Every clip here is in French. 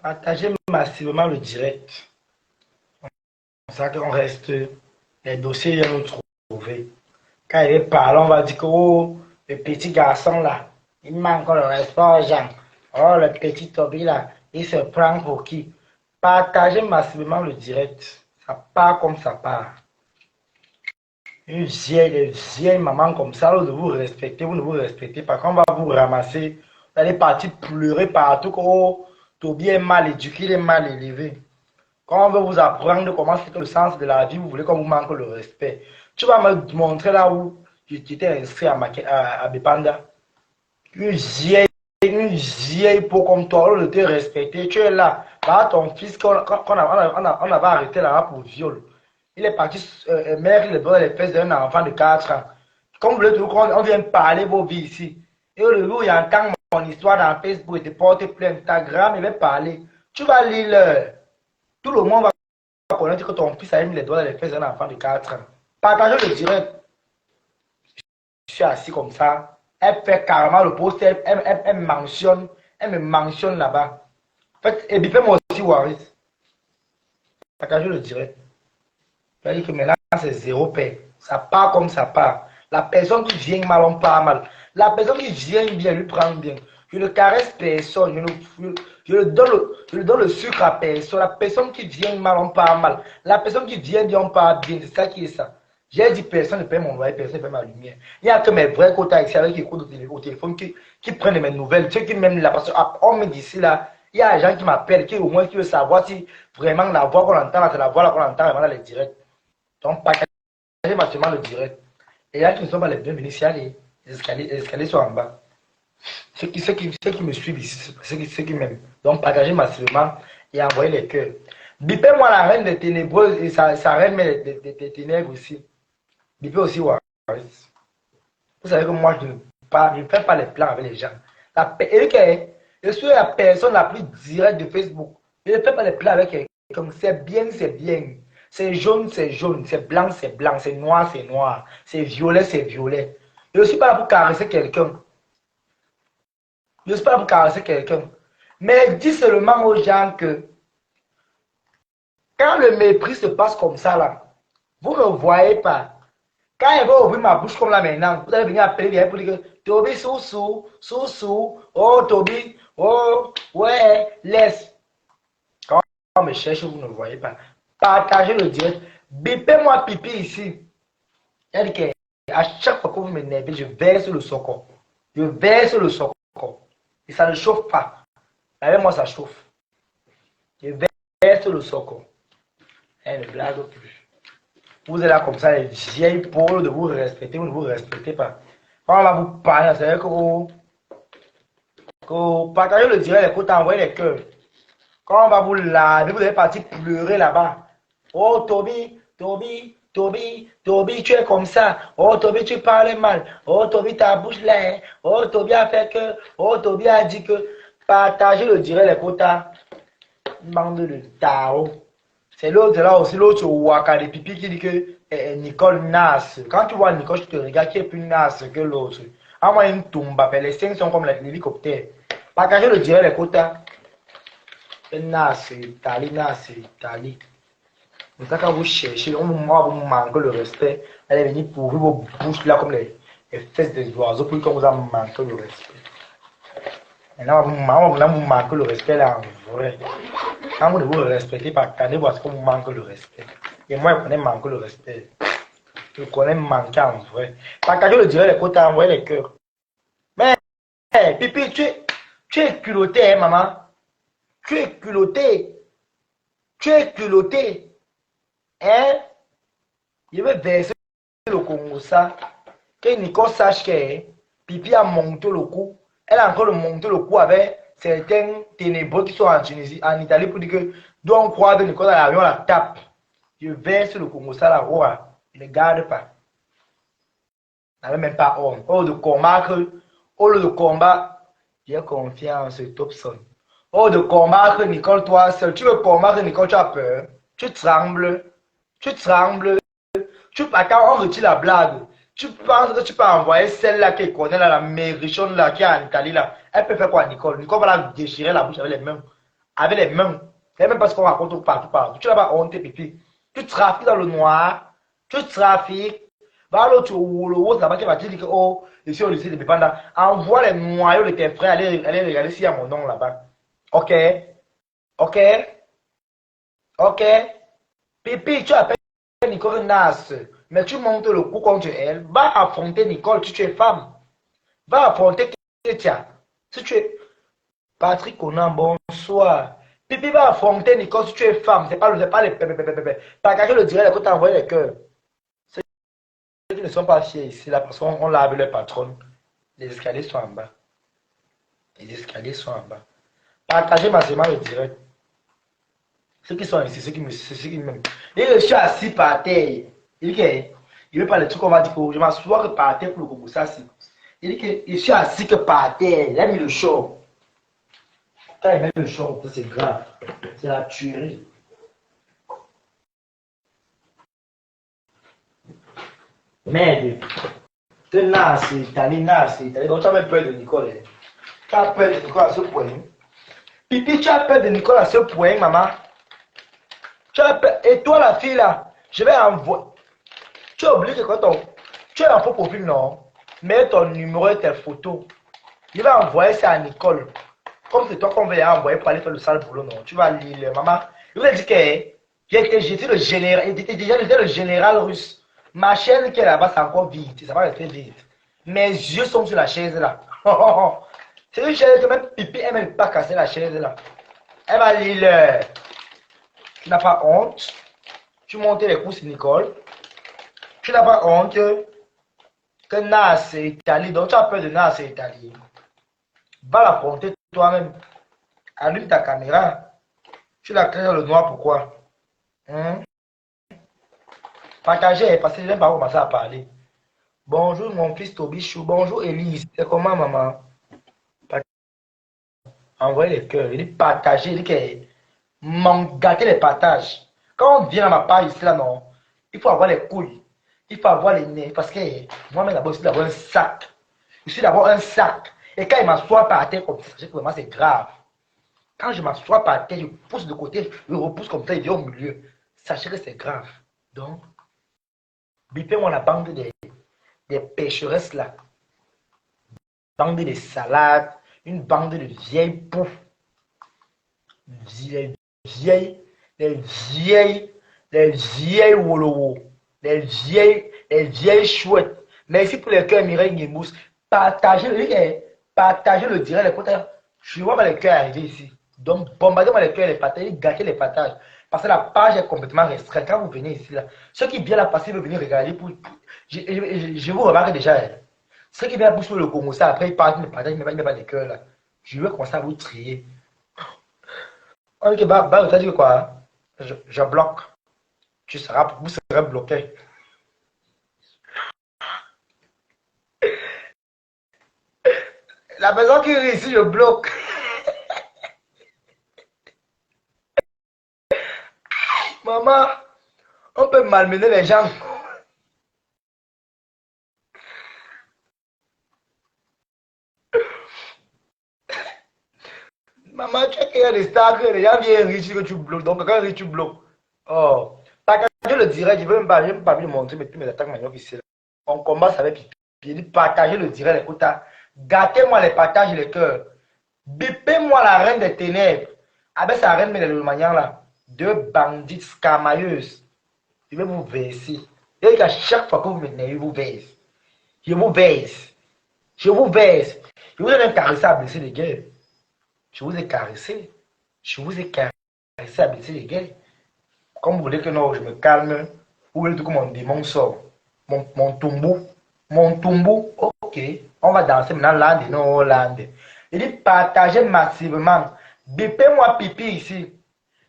Partagez massivement le direct. C'est ça qu'on reste. Les dossiers viennent nous trouver. Quand il est parlant, on va dire que oh, le petit garçon là, il manque le respect aux gens. Oh, le petit Toby là, il se prend pour qui? Partagez massivement le direct. Ça part comme ça part. Une vieille maman comme ça, vous vous respectez, vous ne vous respectez pas. Quand on va vous ramasser, vous allez partir pleurer partout. Oh, Toby est mal éduqué, il est mal élevé. Quand on veut vous apprendre comment c'est le sens de la vie, vous voulez qu'on vous manque le respect. Tu vas me montrer là où tu étais inscrit à Bepanda. Une vieille peau comme toi, on te respecter. Tu es là. Bah, ton fils qu'on avait arrêté là pour viol. Il est parti, mère, il est dans les fesses d'un enfant de 4 ans. Comme vous voulez toujours qu'on vienne parler vos vies ici. Et le jour où il entend mon histoire dans Facebook et te porte plainte, Instagram, il va parler. Tu vas lire. Tout le monde va connaître que ton fils a mis les doigts dans les fesses d'un enfant de 4 ans. Partagez le direct. Je suis assis comme ça. Elle fait carrément le post. Elle me mentionne là-bas. En fait, et bipez-moi aussi, Waris. Partagez le direct. Je dire que maintenant, c'est zéro paix. Ça part comme ça part. La personne qui vient mal, on part mal. La personne qui vient bien, lui prend bien. Je ne caresse personne. Je ne donne le sucre à personne. La personne qui vient mal, on part mal. La personne qui vient bien, on part bien. C'est ça qui est ça. J'ai dit personne ne paie mon loyer, personne ne paie ma lumière. Il n'y a que mes vrais quotas ici avec qui écoutent au téléphone qui prennent mes nouvelles. Ceux qui m'aiment là, parce qu'on me dit ici là, il y a des gens qui m'appellent, qui au moins qui veulent savoir si vraiment la voix qu'on entend, c'est la voix là qu'on entend vraiment dans les directs. Donc, partagez massivement le direct. Et là, qui ne sont pas les bienvenus, ici, les escaliers sont en bas. Ceux qui me suivent ici, ceux qui m'aiment. Donc, partagez massivement et envoyez les cœurs. Bipez-moi la reine des ténébreuses et sa reine des ténèbres aussi. Bipez aussi Waris. Vous savez que moi, je ne fais pas les plans avec les gens. Je suis la personne la plus directe de Facebook. Je ne fais pas les plans avec quelqu'un. C'est bien, c'est bien. C'est jaune, c'est jaune. C'est blanc, c'est blanc. C'est noir, c'est noir. C'est violet, c'est violet. Je ne suis pas là pour caresser quelqu'un. Je ne suis pas là pour caresser quelqu'un. Mais dis seulement aux gens que quand le mépris se passe comme ça, là, vous ne voyez pas. Quand elle va ouvrir ma bouche comme là maintenant, vous allez venir appeler pour dire que Toby, sous, oh Toby, oh, ouais, laisse. Quand on me cherche, vous ne voyez pas. Partagez le direct. Bipez-moi pipi ici. Elle dit qu'à chaque fois que vous m'énervez, je verse le socon. Je verse le socon. Et ça ne chauffe pas. Avec moi, ça chauffe. Je verse le socon. Elle ne blague plus. Vous êtes là comme ça, les vieilles pôles de vous respecter, vous ne vous respectez pas. Quand on va vous parler, c'est vrai que vous partagez le direct, les côtes, envoyez les cœurs. Quand on va vous laver, vous allez partir pleurer là-bas. Oh Toby, Toby, Toby, Toby, tu es comme ça. Oh Toby, tu parles mal. Oh Toby, ta bouche là. Oh Toby a fait que. Oh Toby a dit que. Partagez le direct, les quotas. Bande de Tao. C'est l'autre là aussi, l'autre Waka de Pipi qui dit que Nicole Nas. Quand tu vois Nicole, tu te regardes qui est plus Nas que l'autre. À moi, une tombe, les cinq sont comme l'hélicoptère. Partagez le direct, les quotas. Nas, Italie, Nas, Italie. Mais quand vous cherchez, on vous manque le respect. Allez venir pourrir vos bouches là comme les fesses des oiseaux pour qu'on vous a manqué le respect. Maintenant, vous manquez le respect là en vrai. Quand vous ne vous respectez pas, attendez parce qu'on vous manque le respect. Et moi, je connais manquer le respect. Je connais manquer en vrai. Partagez le direct, les quotas, envoyez les cœurs. Mais, hey, Pipi, tu es culotté, hein, maman. Tu es culotté. Tu es culotté. Hein? Je vais verser le Congo ça. Que Nicole sache que Pipi a monté le coup. Elle a encore monté le coup avec certains ténébreux qui sont en Tunisie, en Italie, pour dire que doit on croire que Nicole dans l'avion la tape. Je verse le Congo ça la roi. Ne garde pas. N'avait même pas honte. Au lieu de combattre, j'ai confiance en Topson. Au lieu de combattre Nicole toi seul. Tu veux combattre Nicole, tu as peur. Tu trembles. Tu trembles. Quand on retire la blague, Tu penses que tu peux envoyer celle-là qui connaît là, la mérichonne là, qui est en Italie là. Elle peut faire quoi, Nicole? Nicole va la déchirer la bouche avec les mains. Avec les mains. Elle même pas ce qu'on raconte partout, partout. Tu n'as pas honte, pipi. Tu trafiques dans le noir. Tu trafiques. Va l'autre au là-bas qui va te dire que, oh, ici au lycée de Bipanda. Envoie les noyaux de tes frères. Allez regarder s'il y a mon nom là-bas. Ok? Ok? Ok? Pipi, tu appelles Nicole Nas, mais tu montes le coup contre elle. Va affronter Nicole si tu es femme. Va affronter Kétia. Si tu es Patrick Conan, bonsoir. Pipi va affronter Nicole si tu es femme. C'est pas les pépépépépé. Pas quelqu'un le dirait que tu as envoyé les cœurs. Ceux qui ne sont pas fiers ici, là, parce qu'on lave les patrons. Les escaliers sont en bas. Les escaliers sont en bas. Partagez massivement le direct. Ceux qui sont ici, ceux qui m'aiment. Et je suis assis par terre. Il dit que, il veut pas le truc qu'on va dire que je m'assois que par terre pour le Congo, ça c'est. Il dit que je suis assis que par terre. Il a mis le show. Quand il met le show, c'est grave. C'est la tuerie. Merde. Que Nas, c'est italien, Nas, c'est italien. Donc tu as même peur de Nicole. Tu as peur de Nicole à ce point. Pipi, tu as peur de Nicole à ce point, maman. Tu as peur. Et toi, la fille là, je vais envoyer. Tu as oublié que quand tu es en faux profil, non? Mets ton numéro et tes photos. Il va envoyer ça à Nicole. Comme c'est toi qu'on va envoyer pour aller faire le sale boulot, non? Tu vas lire, maman. Il va dire que j'étais le général, j'étais le général russe. Ma chaise qui est là-bas, c'est encore vide. Ça va rester vide. Mes yeux sont sur la chaise là. C'est une chaise que même Pipi, elle ne même pas casser la chaise là. Elle va lire. Tu n'as pas honte. Tu montes les coups sur Nicole. Tu n'as pas honte que Nas c'est Italie. Donc tu as peur de Nas c'est Italie. Va l'affronter toi-même. Allume ta caméra. Tu la crées dans le noir, pourquoi? Partagez, parce que je n'aime pas commencer à parler. Bonjour mon fils Tobichou. Bonjour Elise. C'est comment maman? Envoyez les cœurs. Il dit partager. Il dit que gâter les partages. Quand on vient à ma page ici là, non. Il faut avoir les couilles. Il faut avoir les nez. Parce que moi-même d'abord, je suis d'abord un sac. Je suis d'abord un sac. Et quand il m'assoit par terre comme ça, vraiment c'est grave. Quand je m'assois par terre, je pousse de côté, je repousse comme ça, il vient au milieu. Sachez que c'est grave. Donc, bipez-moi la bande des pécheresses là. Bande de salades, une bande de vieilles poufs. Les vieilles wolowo. Les vieilles chouettes. Merci pour les cœurs Mireille Guimous. Partagez le direct, les côtés. Je vois les cœurs arriver ici. Donc, bombardez-moi les cœurs, les partages, gâtez les partages. Parce que la page est complètement restreinte. Quand vous venez ici, là, ceux qui viennent la passer veulent venir regarder. Je vous remarque déjà. Ceux qui viennent pousser le Congo, ça, après ils partent, ils partagent, ils mettent pas les cœurs là. Je vais commencer à vous trier. Ok, t'as dit quoi? Je bloque. Vous serez bloqué. La personne qui rit ici, je bloque. Maman, on peut malmener les gens. Maman, tu sais qu'il y a des stars que les gens viennent rire que tu bloques. Donc, quand tu bloques. Oh. Partagez le direct, je ne veux même pas le montrer, mais tous mes attaques maintenant ici. On commence avec Pipi. Il dit partagez le direct, écoute. Gâtez-moi les partages et les cœurs. Bipez-moi la reine des ténèbres. Avec sa reine, mais de manière là. Deux bandits scamailleuses. Je vais vous verser. Et qu'à chaque fois que vous m'énervez, je vous verse. Je vous verse. Je vous verse. Je vous ai même caressé à blesser les gars. Je vous ai caressé. Je vous ai caressé à blesser les gars. Comme vous voulez que non, je me calme. Vous voulez tout que mon démon sort. Mon tombeau. Mon tombeau. Ok. On va danser maintenant l'Inde et non Hollande. Il dit partagez massivement. Bipez-moi Pipi ici.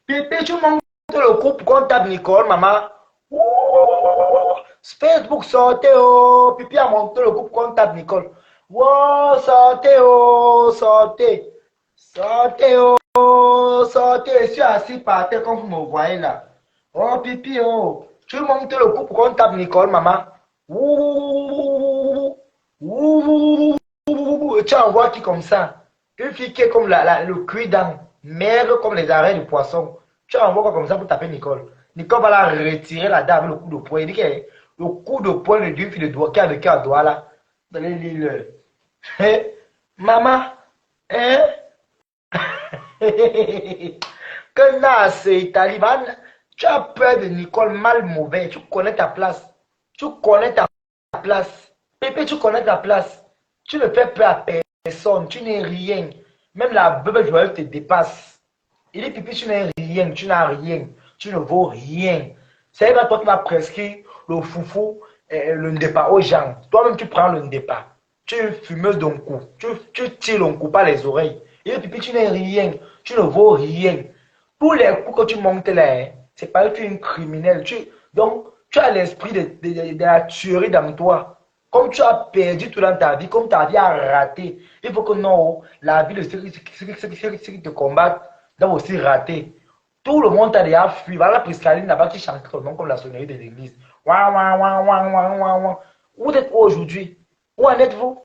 Pipi, tu montes le groupe qu'on tape Nicole, maman. Wow. Facebook, sortez, oh. Pipi a monté le groupe qu'on tape Nicole. Wow, sortez, oh, sortez. Sortez, oh, sortez. Je suis assis par terre comme vous me voyez là. Oh, Pipi, oh. Tu montes le groupe qu'on tape Nicole, maman. Ouh. tu envoies qui comme ça? Une fille qui est comme le cuit-dent, maigre comme les arrêts de poisson. Tu envoies quoi comme ça pour taper Nicole? Nicole va la retirer la dame le coup de poing. Il dit que le coup de poing d'une fille de doigt qui a vécu à Douala. Dans l'île. Hein? Maman, hein? Que Nas et Taliban, tu as peur de Nicole mal mauvais. Tu connais ta place. Tu connais ta place. Pépé, tu connais ta place. Tu ne fais peur à personne. Tu n'es rien. Même la bébé joyeuse te dépasse. Il dit, Pipi, tu n'es rien. Tu n'as rien. Tu ne vaux rien. C'est toi qui vas prescrire le foufou, le ndépa aux gens. Toi-même, tu prends le ndépa. Tu es une fumeuse d'un coup. Tu tires le coup par les oreilles. Il dit, Pipi, tu n'es rien. Tu ne vaux rien. Tous les coups que tu montes là, c'est parce que tu es une criminelle. Donc, tu as l'esprit de la tuerie dans toi. Comme tu as perdu tout dans ta vie, comme ta vie a raté, il faut que non, la vie de ceux qui te combattent doit aussi rater. Tout le monde a déjà fui. Voilà la Priscaline là-bas qui chante ton nom comme la sonnerie de l'église. Ouah, ouah, ouah, ouah, ouah, ouah, ouah. Où êtes-vous aujourd'hui? Où en êtes-vous?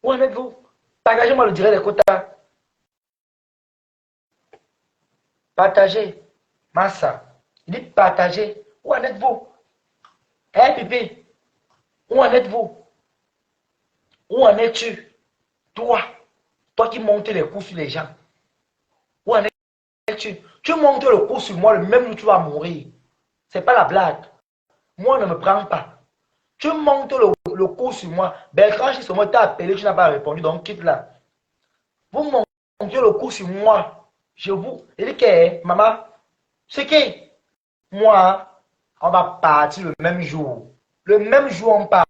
Où en êtes-vous? Partagez-moi le direct des quotas. Partagez. Massa. Il dit partagez. Où en êtes-vous? Hé, Pipi. Où en êtes-vous? Où en es-tu? Toi. Toi qui montes les coups sur les gens. Où en es-tu? Tu montes le coup sur moi le même jour où tu vas mourir. C'est pas la blague. Moi, ne me prends pas. Tu montes le coup sur moi. Bertrand, si moi t'a appelé, tu n'as pas répondu, donc quitte là. Vous montez le coup sur moi. Je vous. Il dit que, maman, c'est que moi, on va partir le même jour. Le même jour, on part.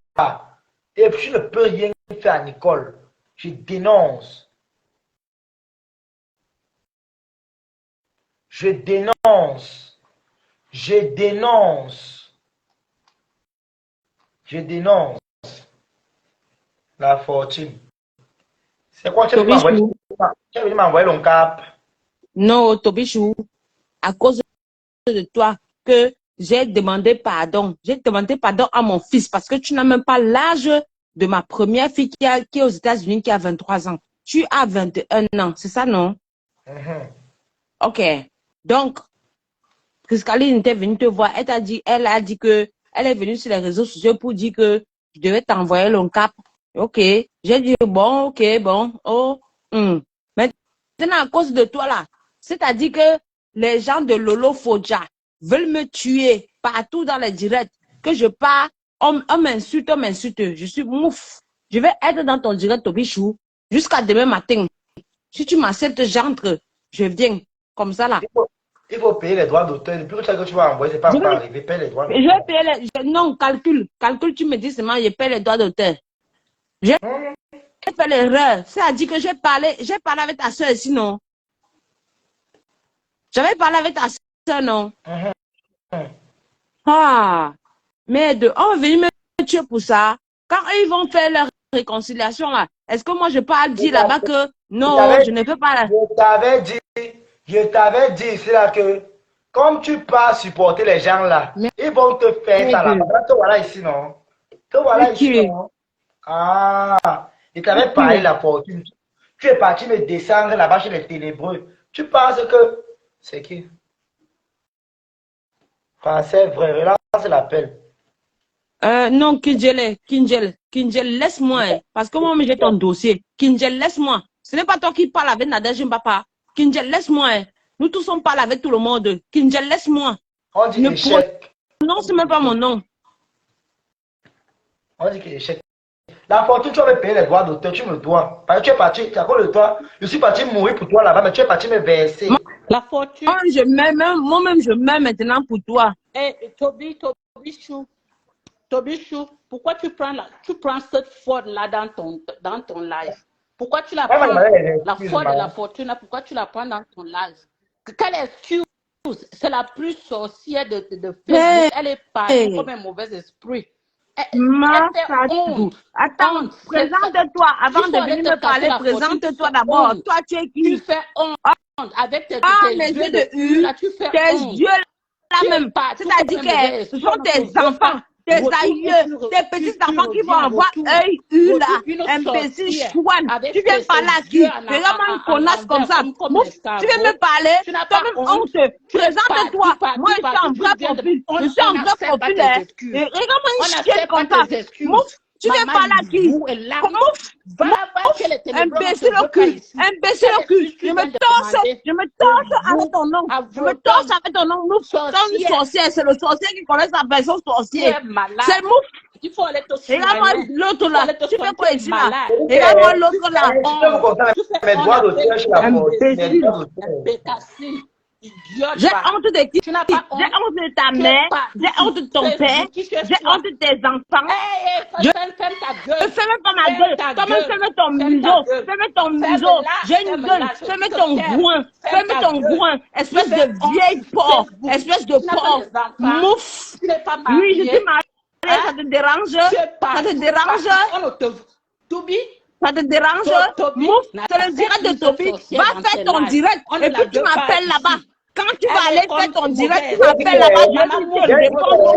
Et puis, je ne peux rien faire à Nicole. Je dénonce. Je dénonce. Je dénonce. Je dénonce. La fortune. C'est quoi, tu veux m'envoyer mon cap? Non, Tobichou, à cause de toi que j'ai demandé pardon. J'ai demandé pardon à mon fils parce que tu n'as même pas l'âge de ma première fille qui est aux États-Unis qui a 23 ans. Tu as 21 ans, c'est ça, non? Ok. Donc, Priscaline était venue te voir. Elle a dit que elle est venue sur les réseaux sociaux pour dire que je devais t'envoyer le cap. Ok. J'ai dit bon, ok, bon. Oh. Maintenant, à cause de toi là, c'est-à-dire que les gens de Lolo Fodja veulent me tuer partout dans les directs. Que je pars, on m'insulte, on m'insulte. Je suis mouf. Je vais être dans ton direct, Tobichou, jusqu'à demain matin. Si tu m'acceptes, j'entre. Je viens. Comme ça là. Il faut payer les droits d'auteur. Depuis que tu vas envoyer, c'est pas encore arrivé. Paye les droits d'auteur. Je vais payer les... Non, calcul. Calcul, tu me dis seulement, je paye les droits d'auteur. J'ai fait l'erreur. C'est-à-dire que j'ai parlé avec ta soeur ici, non? J'avais parlé avec ta soeur, non? Ah, merde, on va venir me tuer pour ça. Quand ils vont faire leur réconciliation, là, est-ce que moi je peux dire là-bas que non, je ne peux pas... Je t'avais dit ici là que comme tu pars supporter les gens là, ils vont te faire ça là-bas. Te voilà ici, non? Te voilà ici, non? Ah, il t'avait parlé de la fortune. Tu es parti me descendre là-bas chez les ténébreux. Tu penses que... C'est qui? Français vrai, relance l'appel. Non, Kinjel, laisse-moi, hein, parce que moi, j'ai ton dossier. Kinjel, laisse-moi. Ce n'est pas toi qui parles avec Nadège Mbapa. Kinjel, laisse-moi. Hein. Nous tous, on parle avec tout le monde. Kinjel, laisse-moi. On dit échec. Non, ce n'est même pas mon nom. On dit que échec. La fortune, tu vas me payer les droits d'auteur, tu me dois. Parce que tu es parti, à cause de toi, je suis parti mourir pour toi là-bas, mais tu es parti me verser. La fortune. Moi-même, je mets maintenant pour toi. Eh, Tobichou, pourquoi tu prends cette faute-là dans ton live? Pourquoi tu la prends, la faute de la fortune, là, pourquoi tu la prends dans ton live? Quelle excuse? C'est la plus sorcière de Facebook. Elle est partie comme un mauvais esprit. Attends, présente-toi avant de venir me parler. Présente-toi d'abord. Toi, tu es qui? Tu fais honte avec tes yeux de U. Là, tu fais tes honte. yeux là même. C'est-à-dire que ce sont tes enfants. tes aïeux, tes petits enfants qui vont avoir œil, là, imbécile, chouane. Tu viens parler à qui? Regarde-moi une connasse comme ça. Tu viens me parler, toi-même honte. Présente-toi. Moi, je suis un vrai profil. Je suis un vrai profil. Regarde-moi une chienne comme ça. Mouf. Tu viens parler à qui? Imbécile au cul, imbécile au cul. Je me torche avec ton nom. Je me torche avec ton nom. Mouf, c'est une sorcière. C'est le sorcier qui connaît sa personne sorcier. C'est Mouf. Il faut aller te soigner. Regarde-moi l'autre là. Tu fais quoi ici là? Regarde-moi l'autre là. Je peux vous conter mes droits d'auteur chez la Imbécile. J'ai honte de qui? J'ai honte de ta mère, j'ai honte de ton père, j'ai honte de tes enfants. Je ferme pas ma gueule. Toi-même, ferme ton museau. Ferme ton museau. J'ai une gueule. Ferme ton groin. Ferme ton groin. Espèce de vieille porc. Espèce de porc. Mouf. Oui, je suis mariée. Ça te dérange? Ça te dérange? Ça te dérange? Mouf, c'est le direct de Toby. Va faire ton direct et puis tu m'appelles là-bas. Quand tu vas aller faire ton direct, tu m'appelles là-bas. Je vais répondre.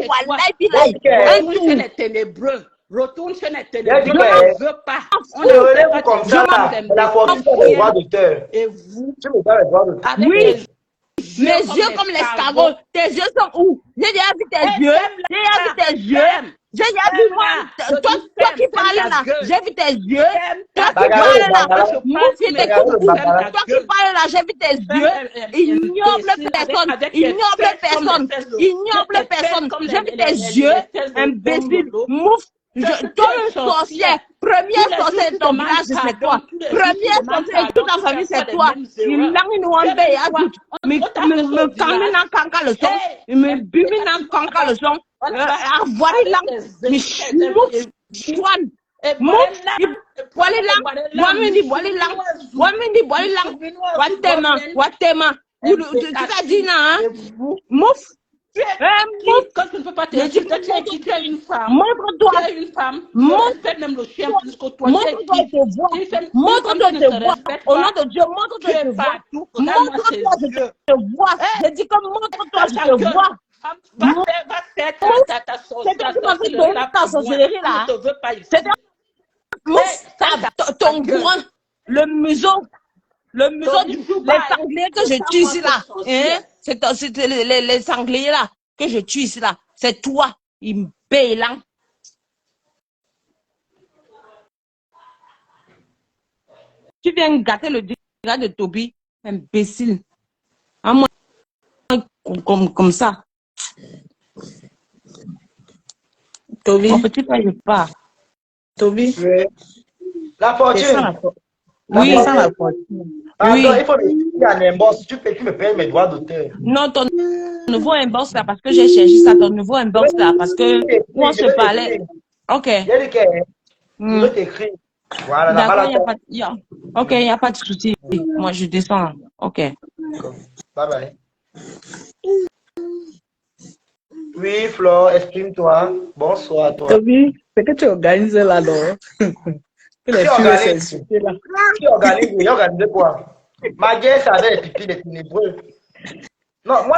Les ténébreux. Retourne chez les ténébreux. Je ne veux pas. On ne veut pas comme ça. La fortune, c'est le droit d'auteur. Et vous? Tu me donnes le droit d'auteur. Oui. Mes yeux comme l'escargot. Tes yeux sont où? J'ai déjà vu tes yeux. J'ai déjà vu tes yeux. J'ai déjà vu moi. Toi qui parles là. J'ai vu tes yeux. Toi qui parles là. Mouf, toi qui parles là. J'ai vu tes yeux. Ignoble personne. Ignoble personne. Ignoble personne. J'ai vu tes yeux. Imbécile. Mouf. Toi, le sorcier, premier sorcier de ton village, c'est toi. Premier sorcier de toute ta famille, c'est toi. Il langue une wambe et à tout. Me camine en canca le son. Me bimine en canca le son. Avoir une langue. Me chouane. Mouf. Boile langue. Wamini boile langue. Wamini boile langue. Watema. Tu t'as dit non, hein? Mouf. Quand tu ne peux pas te dire, tu es une femme. Montre-toi. Tu es une femme. Montre même le chien plus que toi. Montre-toi te voir. Montre-toi te voir. Au nom de Dieu, montre-toi te voir. Montre-toi te voir. Je dis que montre-toi te voir. Va faire ta sorcellerie là. C'est ton groin, le museau les sangliers que je tue ici là. C'est les sangliers là que je tue ici là. C'est toi, imbélant. Tu viens gâter le direct de Toby, imbécile. À moi, comme ça. Toby. Mon petit frère, je pars. Toby. La fortune. Oui, ça la fortune. Oui. Il faut me dire un inbox. Tu me payes mes droits d'auteur. Non, ton nouveau inbox là, parce que j'ai cherché ça, ton nouveau inbox là, parce que on se parlait. Ok. J'ai dit que je t'écris. Voilà, d'accord, ok, il n'y a pas de souci. Moi, je descends. Ok. Bye bye. Oui, Flo, exprime-toi. Bonsoir à toi. Toby, c'est que tu organises là-dedans. Qui organise? Il organise quoi? Ma gueule, ça avait piqué des ténébreux. Non, moi,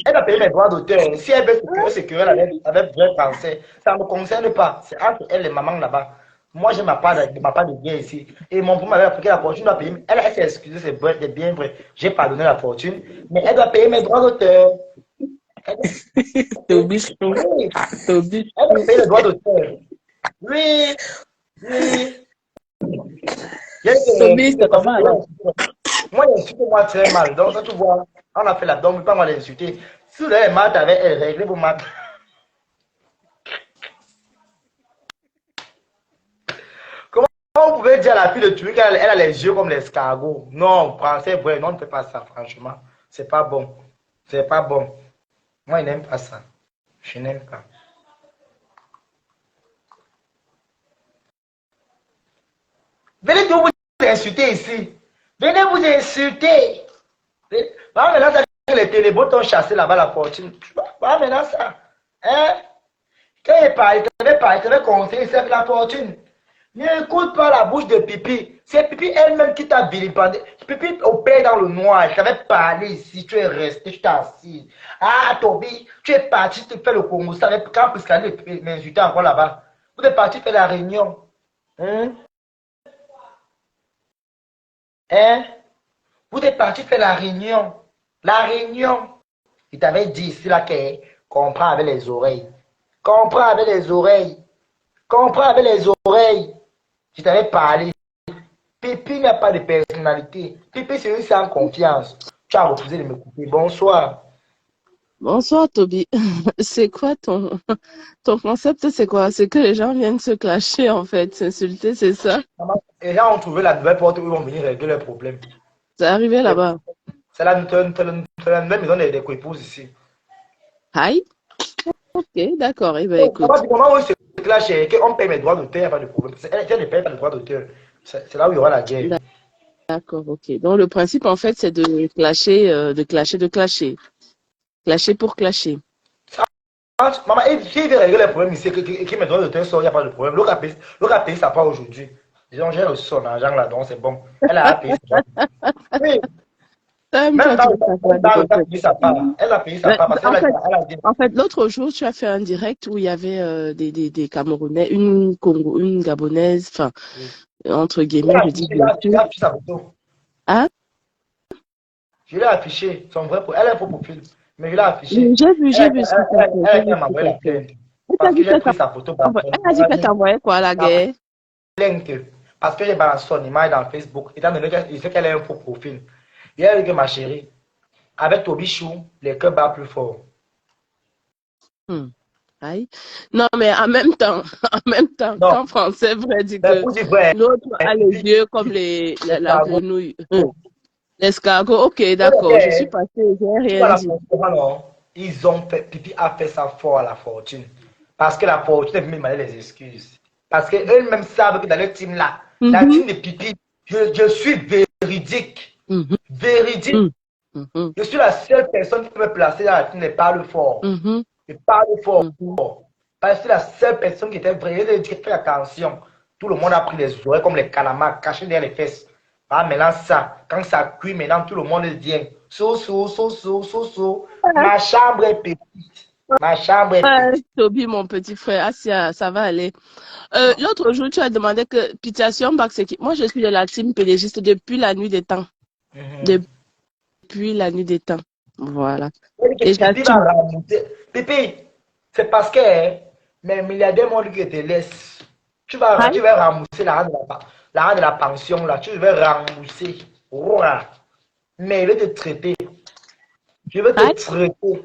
elle a payé mes droits d'auteur. Si elle veut se querer avec vrai français, ça ne me concerne pas. C'est entre elle et maman là-bas. Moi, je ma part de bien ici. Et mon père m'avait appris que la fortune doit payer. Elle s'est excusée, c'est bien vrai. J'ai pardonné la fortune, mais elle doit payer mes droits d'auteur. Toby, elle doit payer les droits d'auteur. Oui. Toby, c'est comment alors? Moi, il insulte moi très mal. Donc, tu vois, on a fait la dame, pas mal d'insulter. Si vous avez mal avec elle, réglez vos maths. Comment vous pouvez dire à la fille de Tuer qu'elle a les yeux comme l'escargot? Non, français, vrai, non, ne fais pas ça, franchement. C'est pas bon. C'est pas bon. Moi, je n'aime pas ça. Je n'aime pas. Venez vous insulter ici. Venez vous insulter. Maintenant, ça, les ténébreux t'ont chassé là-bas la fortune. Maintenant, ça. Hein? Quand il parle, il t'avait conseillé, c'est la fortune. N'écoute pas la bouche de Pipi. C'est Pipi elle-même qui t'a vilipendé. Pipi opère dans le noir. Je t'avais parlé ici. Tu es resté, tu t'es assis. Ah, Toby, tu es parti te faire le Congo. Ça avait quand Priscilla m'insultait encore là-bas. Vous êtes parti faire la réunion. Hein? Hein? Vous êtes parti faire la réunion. La réunion. Il t'avait dit ici là que comprends avec les oreilles. Comprends avec les oreilles. Comprends avec les oreilles. Je t'avais parlé. Pipi n'a pas de personnalité. Pipi, c'est une sans confiance. Tu as refusé de me couper. Bonsoir. Bonsoir, Toby. C'est quoi ton concept, c'est quoi? C'est que les gens viennent se clasher, en fait, s'insulter, c'est ça? Les gens ont trouvé la nouvelle porte où ils vont venir régler leurs problèmes. C'est arrivé là-bas. C'est la nouvelle maison des coépouses ici. Aïe? Ok, d'accord. Eh ben, écoute. Du moment où ils se clashent et qu'on paye mes droits d'auteur, il n'y a pas de problème. Elle ne paye pas les droits d'auteur. C'est là où il y aura la guerre. D'accord, ok. Donc, le principe, en fait, c'est de clasher, de clasher. Clasher pour clasher. Maman, s'il veut régler les problèmes ici, que mes droits d'auteur sortent, il n'y a pas de problème. L'autre a payé sa part aujourd'hui. Disons, j'ai reçu son argent là, donc c'est bon. Elle a payé sa part. Oui. Même quand elle a payé sa part. Elle a payé sa part parce qu'elle a dit. En fait, l'autre jour, tu as fait un direct où il y avait des Camerounais, une Gabonaise, enfin, entre guillemets, je dis. Je l'ai affiché sa photo. Hein? Je l'ai affiché, son vrai profil. Elle a un faux profil, mais je l'ai affiché. J'ai vu. Elle a envoyé la plainte. Parce que j'ai pris sa photo. Elle a dit qu'elle t'envoyait quoi, la guerre? Plainte. Parce que j'ai balancé son image dans Facebook, étant donné qu'il sait qu'elle a un faux profil. Et elle dit que ma chérie, avec Toby Chou, les cœurs battent plus fort. Aïe. Non, mais en même temps, quand français vrai dit que l'autre a les yeux comme la grenouille. L'escargot, ok, d'accord, je suis passée, j'ai rien dit. Ils ont fait, Pipi a fait ça fort à la fortune. Parce que la fortune est venue demander les excuses. Parce qu'eux-mêmes savent que dans le team là, la team de Pipi, je suis véridique. Véridique. Je suis la seule personne qui peut me placer dans la team et parle fort. Je parle fort. Parce que c'est la seule personne qui était vraie, qui fait attention. Tout le monde a pris les oreilles comme les calamars cachés derrière les fesses. Ah, maintenant ça, quand ça cuit, maintenant tout le monde vient. Ma chambre est petite. Ma chambre est petite. Toby, mon petit frère, Asia, ça va aller. L'autre jour, tu as demandé que Pitiation Bac, c'est qui? Moi, je suis de la team pédégiste depuis la nuit des temps. Depuis la nuit des temps. Voilà. Pipi, c'est parce que mes milliardaires m'ont dit que te laisse. Tu vas rembourser l'argent de la pension là. Tu vas rembourser. Mais je vais te traiter. Je vais te traiter.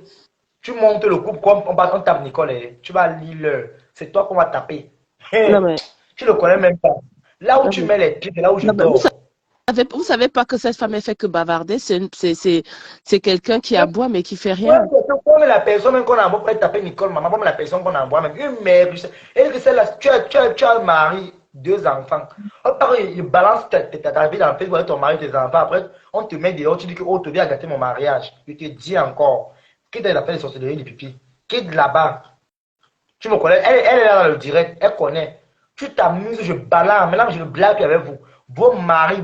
Tu montes le couple comme on tape Nicole. Tu vas lire l'heure. C'est toi qu'on va taper. Tu ne le connais même pas. Là où tu mets les pieds, c'est là où je dors. Vous savez pas que cette femme ne fait que bavarder. C'est quelqu'un qui aboie mais qui fait rien. Comme la personne qu'on envoie pour taper Nicole, maman, comme la personne qu'on envoie même. Une mère, tu as un mari, 2 enfants. Il balance ta vie dans le Facebook avec ton mari, tes enfants. Après, on te met dehors, tu dis que oh, tu viens gâter mon mariage. Je te dis encore, quitte l'appel de sorcellerie de Pipi. Quitte là-bas. Tu me connais, elle est là dans le direct, elle connaît. Tu t'amuses, je balance. Maintenant, je blague avec vous. Vos maris,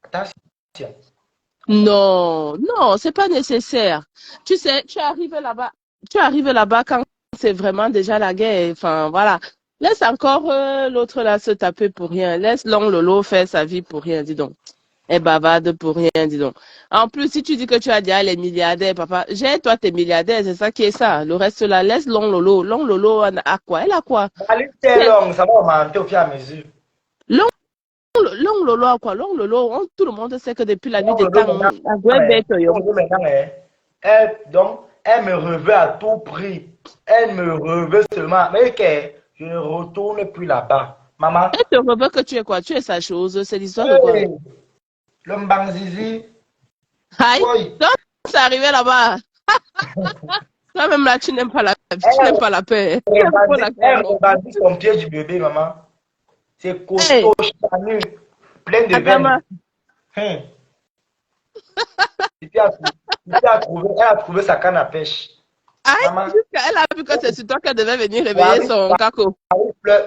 Attention. Non, c'est pas nécessaire. Tu sais, tu arrives là-bas quand c'est vraiment déjà la guerre. Enfin, voilà. Laisse encore l'autre là se taper pour rien. Laisse Long Lolo faire sa vie pour rien, dis donc. Elle bavarde pour rien, dis donc. En plus, si tu dis que tu as déjà les milliardaires, papa, j'ai toi tes milliardaires, c'est ça qui est ça. Le reste là, laisse Long Lolo. Long Lolo a quoi? Elle a quoi? Allez, c'est long, ça va augmenter au fur et à mesure. Long Lolo a quoi? Long Lolo, tout le monde sait que depuis la nuit des temps, donc, elle me reveut à tout prix. Elle me reveut seulement. Mais je ne retourne plus là-bas. Maman. Elle te reveut que tu es quoi? Tu es sa chose. C'est l'histoire de quoi? Le Mbanzizi. Aïe. Donc, c'est arrivé là-bas. Toi-même là, tu n'aimes pas la paix. Elle rebandit son pied du bébé, maman. C'est costaud, charnu, plein de veines. Elle a trouvé sa canne à pêche. Aïe, elle a vu que c'est sur toi qu'elle devait venir réveiller son caco.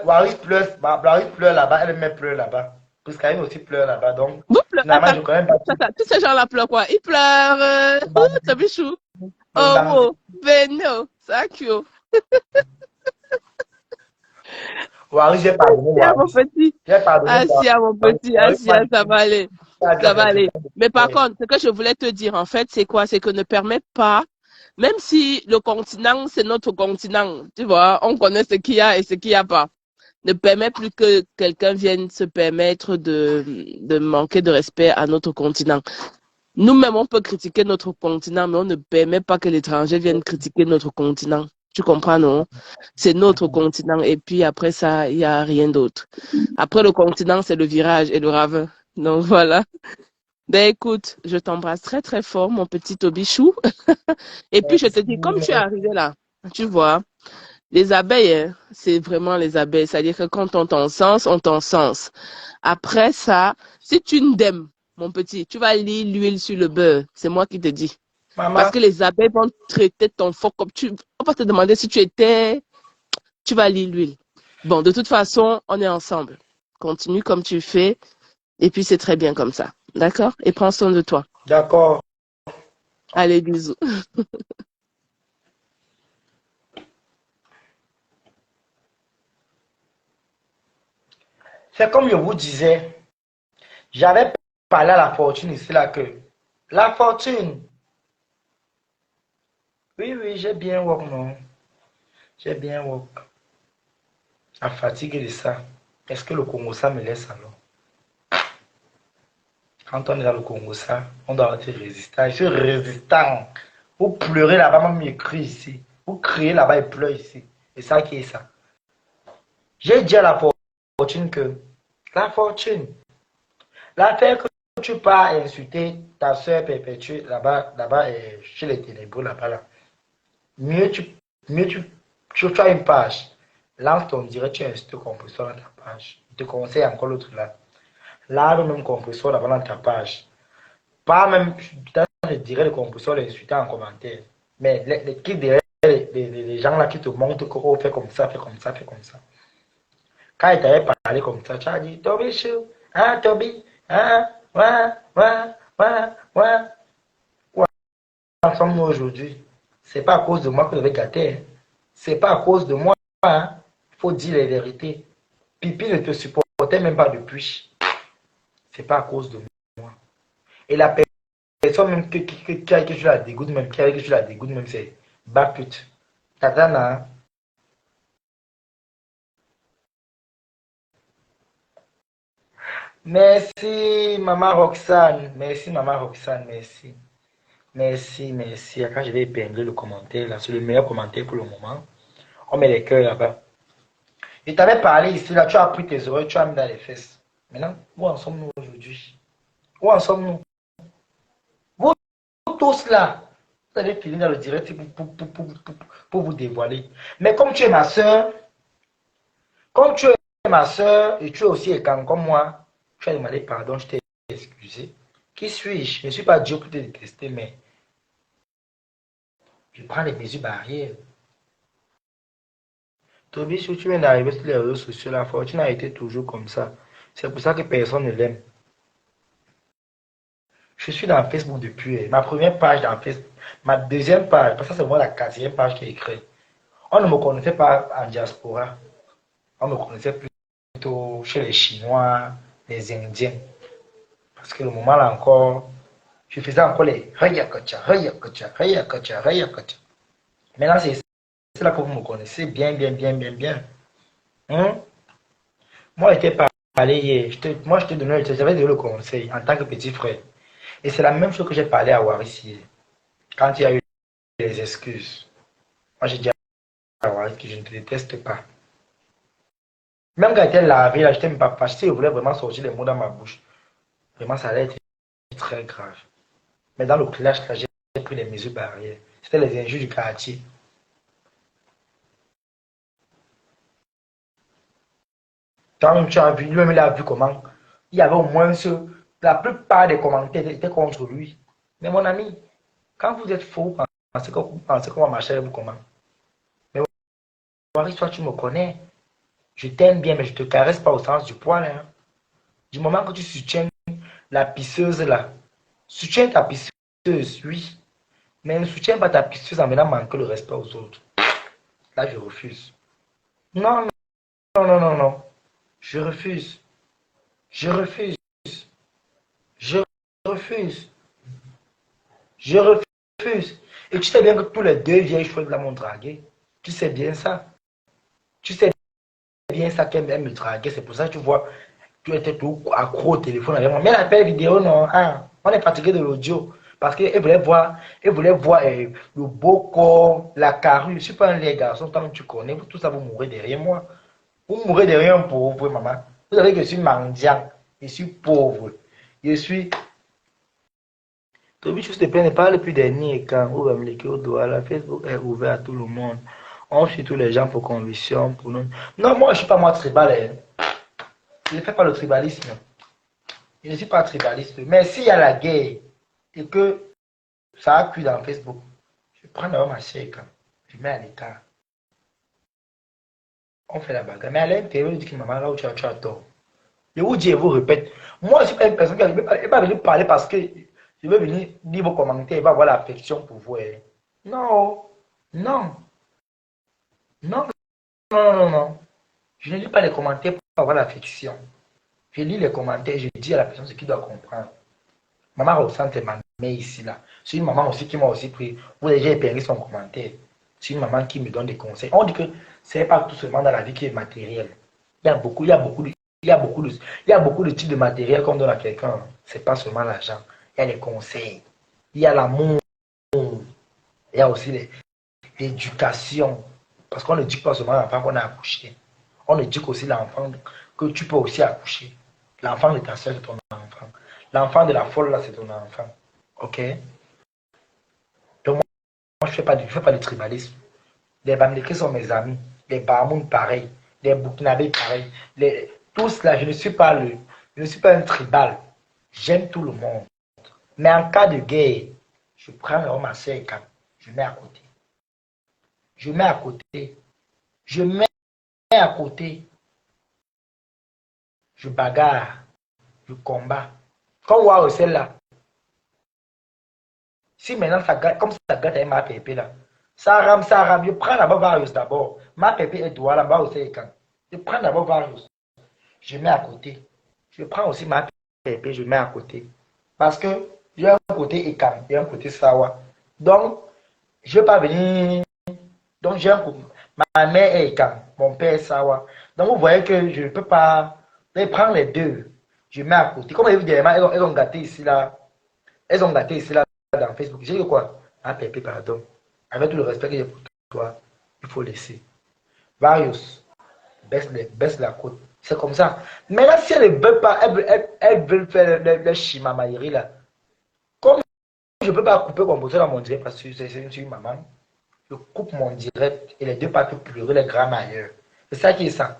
Waris pleure là-bas, elle-même pleure là-bas. Priscaline aussi pleure là-bas. Donc, Vous pleurez, finalement, attends, je connais pas tout. tous ces gens-là pleurent quoi? Ils pleurent, Tobichou. Me Oh, bandit. wow, Beno, Sakio. Waris, j'ai pardonné Assia, mon Waris. petit. J'ai pardonné Assia, mon Waris. petit. Waris m'a Assia, dit ça va aller. qu'il Ça va a aller. Mais par fait. contre, ce que je voulais te dire, en fait, c'est quoi? C'est que ne permet pas, même si le continent, c'est notre continent, tu vois, on connaît ce qu'il y a et ce qu'il n'y a pas. Ne permet plus que quelqu'un vienne se permettre de manquer de respect à notre continent. Nous-mêmes, on peut critiquer notre continent, mais on ne permet pas que l'étranger vienne critiquer notre continent. Tu comprends, non? C'est notre continent. Et puis après ça, il n'y a rien d'autre. Après le continent, c'est le virage et le ravin. Donc voilà. Ben écoute, je t'embrasse très très fort, mon petit Tobichou. Et puis je te dis, comme tu es arrivé là, tu vois, les abeilles, hein, c'est vraiment les abeilles. C'est-à-dire que quand on t'encense, on t'encense. Après ça, si tu n'aimes, mon petit, tu vas lire l'huile sur le beurre. C'est moi qui te dis. Parce Maman, que les abeilles vont traiter ton foc comme tu... On va te demander si tu étais... Tu vas lire l'huile. Bon, de toute façon, on est ensemble. Continue comme tu fais. Et puis, c'est très bien comme ça. D'accord? Et prends soin de toi. d'accord. Allez, bisous. C'est comme je vous disais, j'avais parlé à la fortune ici là que la fortune, oui, oui, j'ai bien work, non? J'ai bien work. La fatigue de ça. Est-ce que le Congo ça me laisse alors? Quand on est dans le Congo ça, on doit être résistant. Je suis résistant. Vous pleurez là-bas, même il crie ici. Vous criez là-bas, il pleure ici. Et ça qui est ça. J'ai dit à la fortune que la fortune, l'affaire que tu pars insulter ta soeur perpétuée là-bas, chez les ténébreux là-bas là. Mieux tu as une page. Lance ton direct, tu insistes compresseur dans ta page. Je te conseille encore l'autre là. Lave même compresseur là-bas dans ta page. Pas même dans le direct le compresseur, l'insulter en commentaire. Mais les qui derrière les gens là qui te montrent qu'on fait comme ça, fait comme ça, fait comme ça. Quand il t'avait parlé comme ça, tu as dit, Toby Chou, hein, Toby, hein, ouais, ouais, ouais, ouais. Où en sommes-nous aujourd'hui? C'est pas à cause de moi que vous avez gâté. Hein. C'est pas à cause de moi. Hein. Faut dire les vérités. Pipi ne te supportait même pas depuis. C'est pas à cause de moi. Et la personne même qui a que tu la dégoûtes même, qui a que tu la dégoûtes même, c'est Bakut. Tatana. Hein. Merci, maman Roxane. Merci, maman Roxane. Merci. Merci, merci. Quand je vais épingler le commentaire, là, c'est le meilleur commentaire pour le moment. On met les cœurs là-bas. Je t'avais parlé ici, là, tu as pris tes oreilles, tu as mis dans les fesses. Maintenant, où en sommes-nous aujourd'hui? Où en sommes-nous? Vous tous là, vous allez finir dans le direct pour vous dévoiler. Mais comme tu es ma soeur, comme tu es ma soeur et tu es aussi écan comme moi, tu as demandé pardon, je t'ai excusé. Qui suis-je? Je ne suis pas Dieu pour te détester, mais je prends les mesures barrières. Toby, si tu viens d'arriver sur les réseaux sociaux, la fortune a été toujours comme ça. C'est pour ça que personne ne l'aime. Je suis dans Facebook depuis. Ma première page dans Facebook, ma deuxième page, parce que c'est moi la quatrième page qui est écrite. On ne me connaissait pas en diaspora. On me connaissait plutôt chez les Chinois, les Indiens. Parce que le moment là encore, je faisais encore les Hayakacha, Hayakacha, Hayakacha, Hayakacha. Maintenant, c'est là que vous me connaissez bien, bien, bien, bien, bien. Hein? Moi, je t'ai parlé hier. Moi, je t'ai donné, j'avais donné le conseil en tant que petit frère. Et c'est la même chose que j'ai parlé à Waris hier. Quand il y a eu les excuses. Moi, j'ai dit à Waris que je ne te déteste pas. Même quand il était lavé, là, je n'étais même pas fâché. Je voulais vraiment sortir les mots dans ma bouche. Vraiment, ça allait être très grave. Mais dans le clash, là, j'ai pris les mesures barrières. C'était les injures du quartier. Quand tu as vu, lui-même, il a vu comment il y avait au moins la plupart des commentaires étaient contre lui. Mais mon ami, quand vous êtes faux, vous pensez qu'on va marcher avec vous comment? Mais Waris, toi, tu me connais. Je t'aime bien, mais je ne te caresse pas au sens du poil. Hein. Du moment que tu soutiens la pisseuse là, soutiens ta pisseuse, oui. Mais ne soutiens pas ta pisseuse en venant manquer le respect aux autres. Là, je refuse. Non, non, non, non, non. Je refuse. Je refuse. Je refuse. Je refuse. Et tu sais bien que tous les deux vieilles chouettes là m'ont dragué. Tu sais bien ça. Tu sais bien ça qu'elle me draguait. C'est pour ça que tu vois, tu étais tout accro au téléphone avec moi. Mais l'appel vidéo, non. Hein. On est fatigué de l'audio. Parce qu'elle voulait voir le beau corps, la carrure. Je ne suis pas un laid garçon, tant que tu connais. Tout ça, vous mourrez derrière moi. Vous mourrez derrière un pauvre, maman. Vous savez que je suis mendiant. Je suis pauvre. Je suis. Toby, s'il te plaît, ne parle plus des nids et quand ouvre au doigt. La Facebook est ouvert à tout le monde. On suit tous les gens pour conviction. Pour nous. Non, moi, je ne suis pas moi tribal. Hein. Je ne fais pas le tribalisme. Je ne suis pas tribaliste. Mais s'il y a la guerre et que ça a cuit dans Facebook, je prends d'abord ma chèque. Je mets à l'écart. On fait la bagarre. Mais à l'intérieur, je dis que maman, là où tu as tort. Je vous dis et vous répète. Moi, je ne suis pas une personne qui n'est pas venue parler parce que je veux venir lire vos commentaires et va avoir l'affection pour vous. Hein. Non, non, non, non, non, non. Je ne lis pas les commentaires pour avoir l'affection. Je lis les commentaires, je dis à la personne ce qu'il doit comprendre. Maman Roxane, c'est ma mère ici, là. C'est une maman aussi qui m'a aussi pris. Vous avez déjà épinglé son commentaire. C'est une maman qui me donne des conseils. On dit que ce n'est pas tout seulement dans la vie qui est matériel. Il y a beaucoup de types de matériel qu'on donne à quelqu'un. Ce n'est pas seulement l'argent. Il y a les conseils. Il y a l'amour. Il y a aussi l'éducation. Parce qu'on ne dit pas seulement l'enfant qu'on a accouché. On éduque aussi l'enfant que tu peux aussi accoucher. L'enfant de ta soeur, c'est ton enfant. L'enfant de la folle, là, c'est ton enfant. Ok? Donc, moi, je ne fais pas de tribalisme. Les Bamileke sont mes amis. Les Bahamoun, pareil. Les Burkinabés, pareil. Tous là, je ne suis pas un tribal. J'aime tout le monde. Mais en cas de guerre, je prends ma soeur et je mets à côté. Je mets à côté. Je mets à côté. Je bagarre. Je combat. Comme Waouh, celle-là. Si maintenant ça gâte, comme ça gâte avec ma pépé là, ça rame. Je prends d'abord Varius d'abord. Ma pépé est droit là-bas au Sécan. Je prends d'abord Varius. Je mets à côté. Je prends aussi ma pépé, je mets à côté. Parce que j'ai un côté Ekam et un côté Sawa. Donc, je ne veux pas venir. Donc, j'ai un côté. Ma mère est Ekam, mon père est Sawa. Donc, vous voyez que je ne peux pas. Je prends les deux. Je mets à côté. Comme évidemment, elles ont gâté ici là. Elles ont gâté ici là dans Facebook. J'ai dit quoi? Ah, pépé, pardon. Avec tout le respect que j'ai pour toi, il faut laisser. Varius, baisse la côte. C'est comme ça. Maintenant, si elles ne veulent pas, elles veulent faire le chimamaïri là. Comme je ne peux pas couper comme ça dans mon direct parce que c'est une maman, je coupe mon direct et les deux peuvent pleurer les grammes ailleurs. C'est ça qui est ça.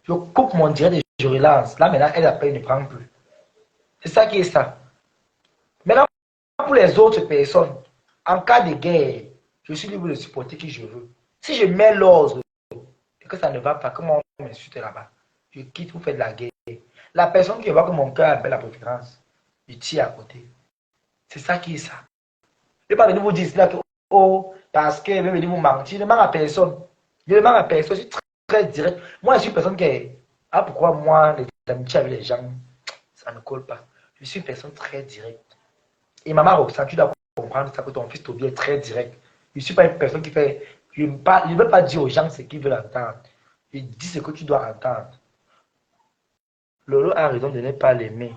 Je coupe mon direct et je relance. Là, maintenant, elle appelle, ne prend plus. C'est ça qui est ça. Maintenant, pour les autres personnes, en cas de guerre, je suis libre de supporter qui je veux. Si je mets l'ordre et que ça ne va pas, comment on m'insulte là-bas, je quitte pour faire de la guerre. La personne qui voit que mon cœur appelle la préférence, je tire à côté. C'est ça qui est ça. Je ne vais pas venir vous dire là que, oh, parce que je vais venir vous mentir. Je ne mens à personne. Je ne mens à personne. Je suis très direct. Moi, je suis une personne qui est. Ah, pourquoi moi, les amitiés avec les gens, ça ne colle pas. Je suis une personne très directe. Et maman Roxane, tu dois comprendre ça que ton fils Toby est très direct. Je ne suis pas une personne qui fait. Je ne veux pas dire aux gens ce qu'ils veulent entendre. Je dis ce que tu dois entendre. Lolo a raison de ne pas l'aimer.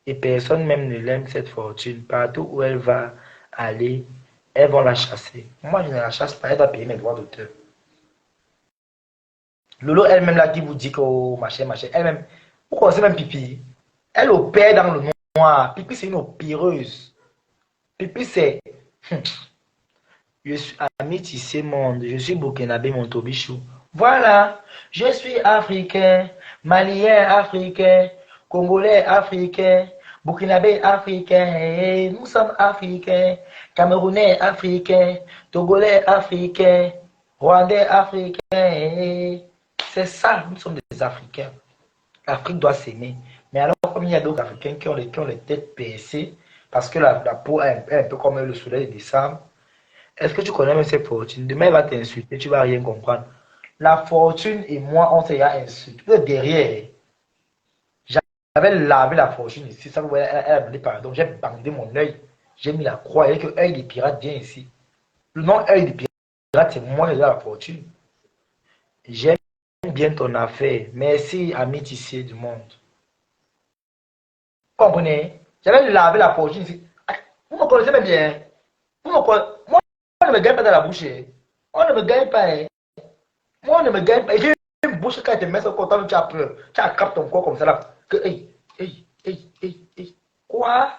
Et personne même ne l'aime, cette fortune. Partout où elle va aller, elles vont la chasser. Moi, je ne la chasse pas, elle doit payer mes droits d'auteur. Lolo elle-même là qui vous dit que oh, machin, elle-même, vous connaissez même Pipi. Elle opère dans le noir. Pipi, c'est une opéreuse. Pipi, c'est. Je suis ami tissé monde. Je suis burkinabé, mon Tobichou. Voilà. Je suis africain, malien africain, congolais africain, burkinabé africain. Hey, nous sommes africains, camerounais africains, togolais africains, rwandais africains. Hey. C'est ça, nous sommes des Africains. L'Afrique doit s'aimer. Mais alors, comme il y a d'autres Africains qui ont les têtes baissées, parce que la peau est un peu comme le soleil de décembre, est-ce que tu connais même ces fortunes? Demain, il va t'insulter, tu ne vas rien comprendre. La fortune et moi, on s'est insulté. Derrière, j'avais lavé la fortune ici. Ça, vous voyez, elle a demandé pardon. J'ai bandé mon œil. J'ai mis la croix. Et que œil des pirates vient ici. Le nom œil des pirates, c'est moi qui ai la fortune. J'aime bien ton affaire. Merci, ami tissé du monde. Vous comprenez? J'avais lavé la fortune ici. Vous me connaissez même bien. Vous me connaissez. Moi, on ne me gagne pas dans la bouche. On ne me gagne pas. Moi, on ne me gagne pas. J'ai une bouche quand tu te mets sur le corps, tu as peur. Tu attrapes ton corps comme ça là. Que, hey. Quoi?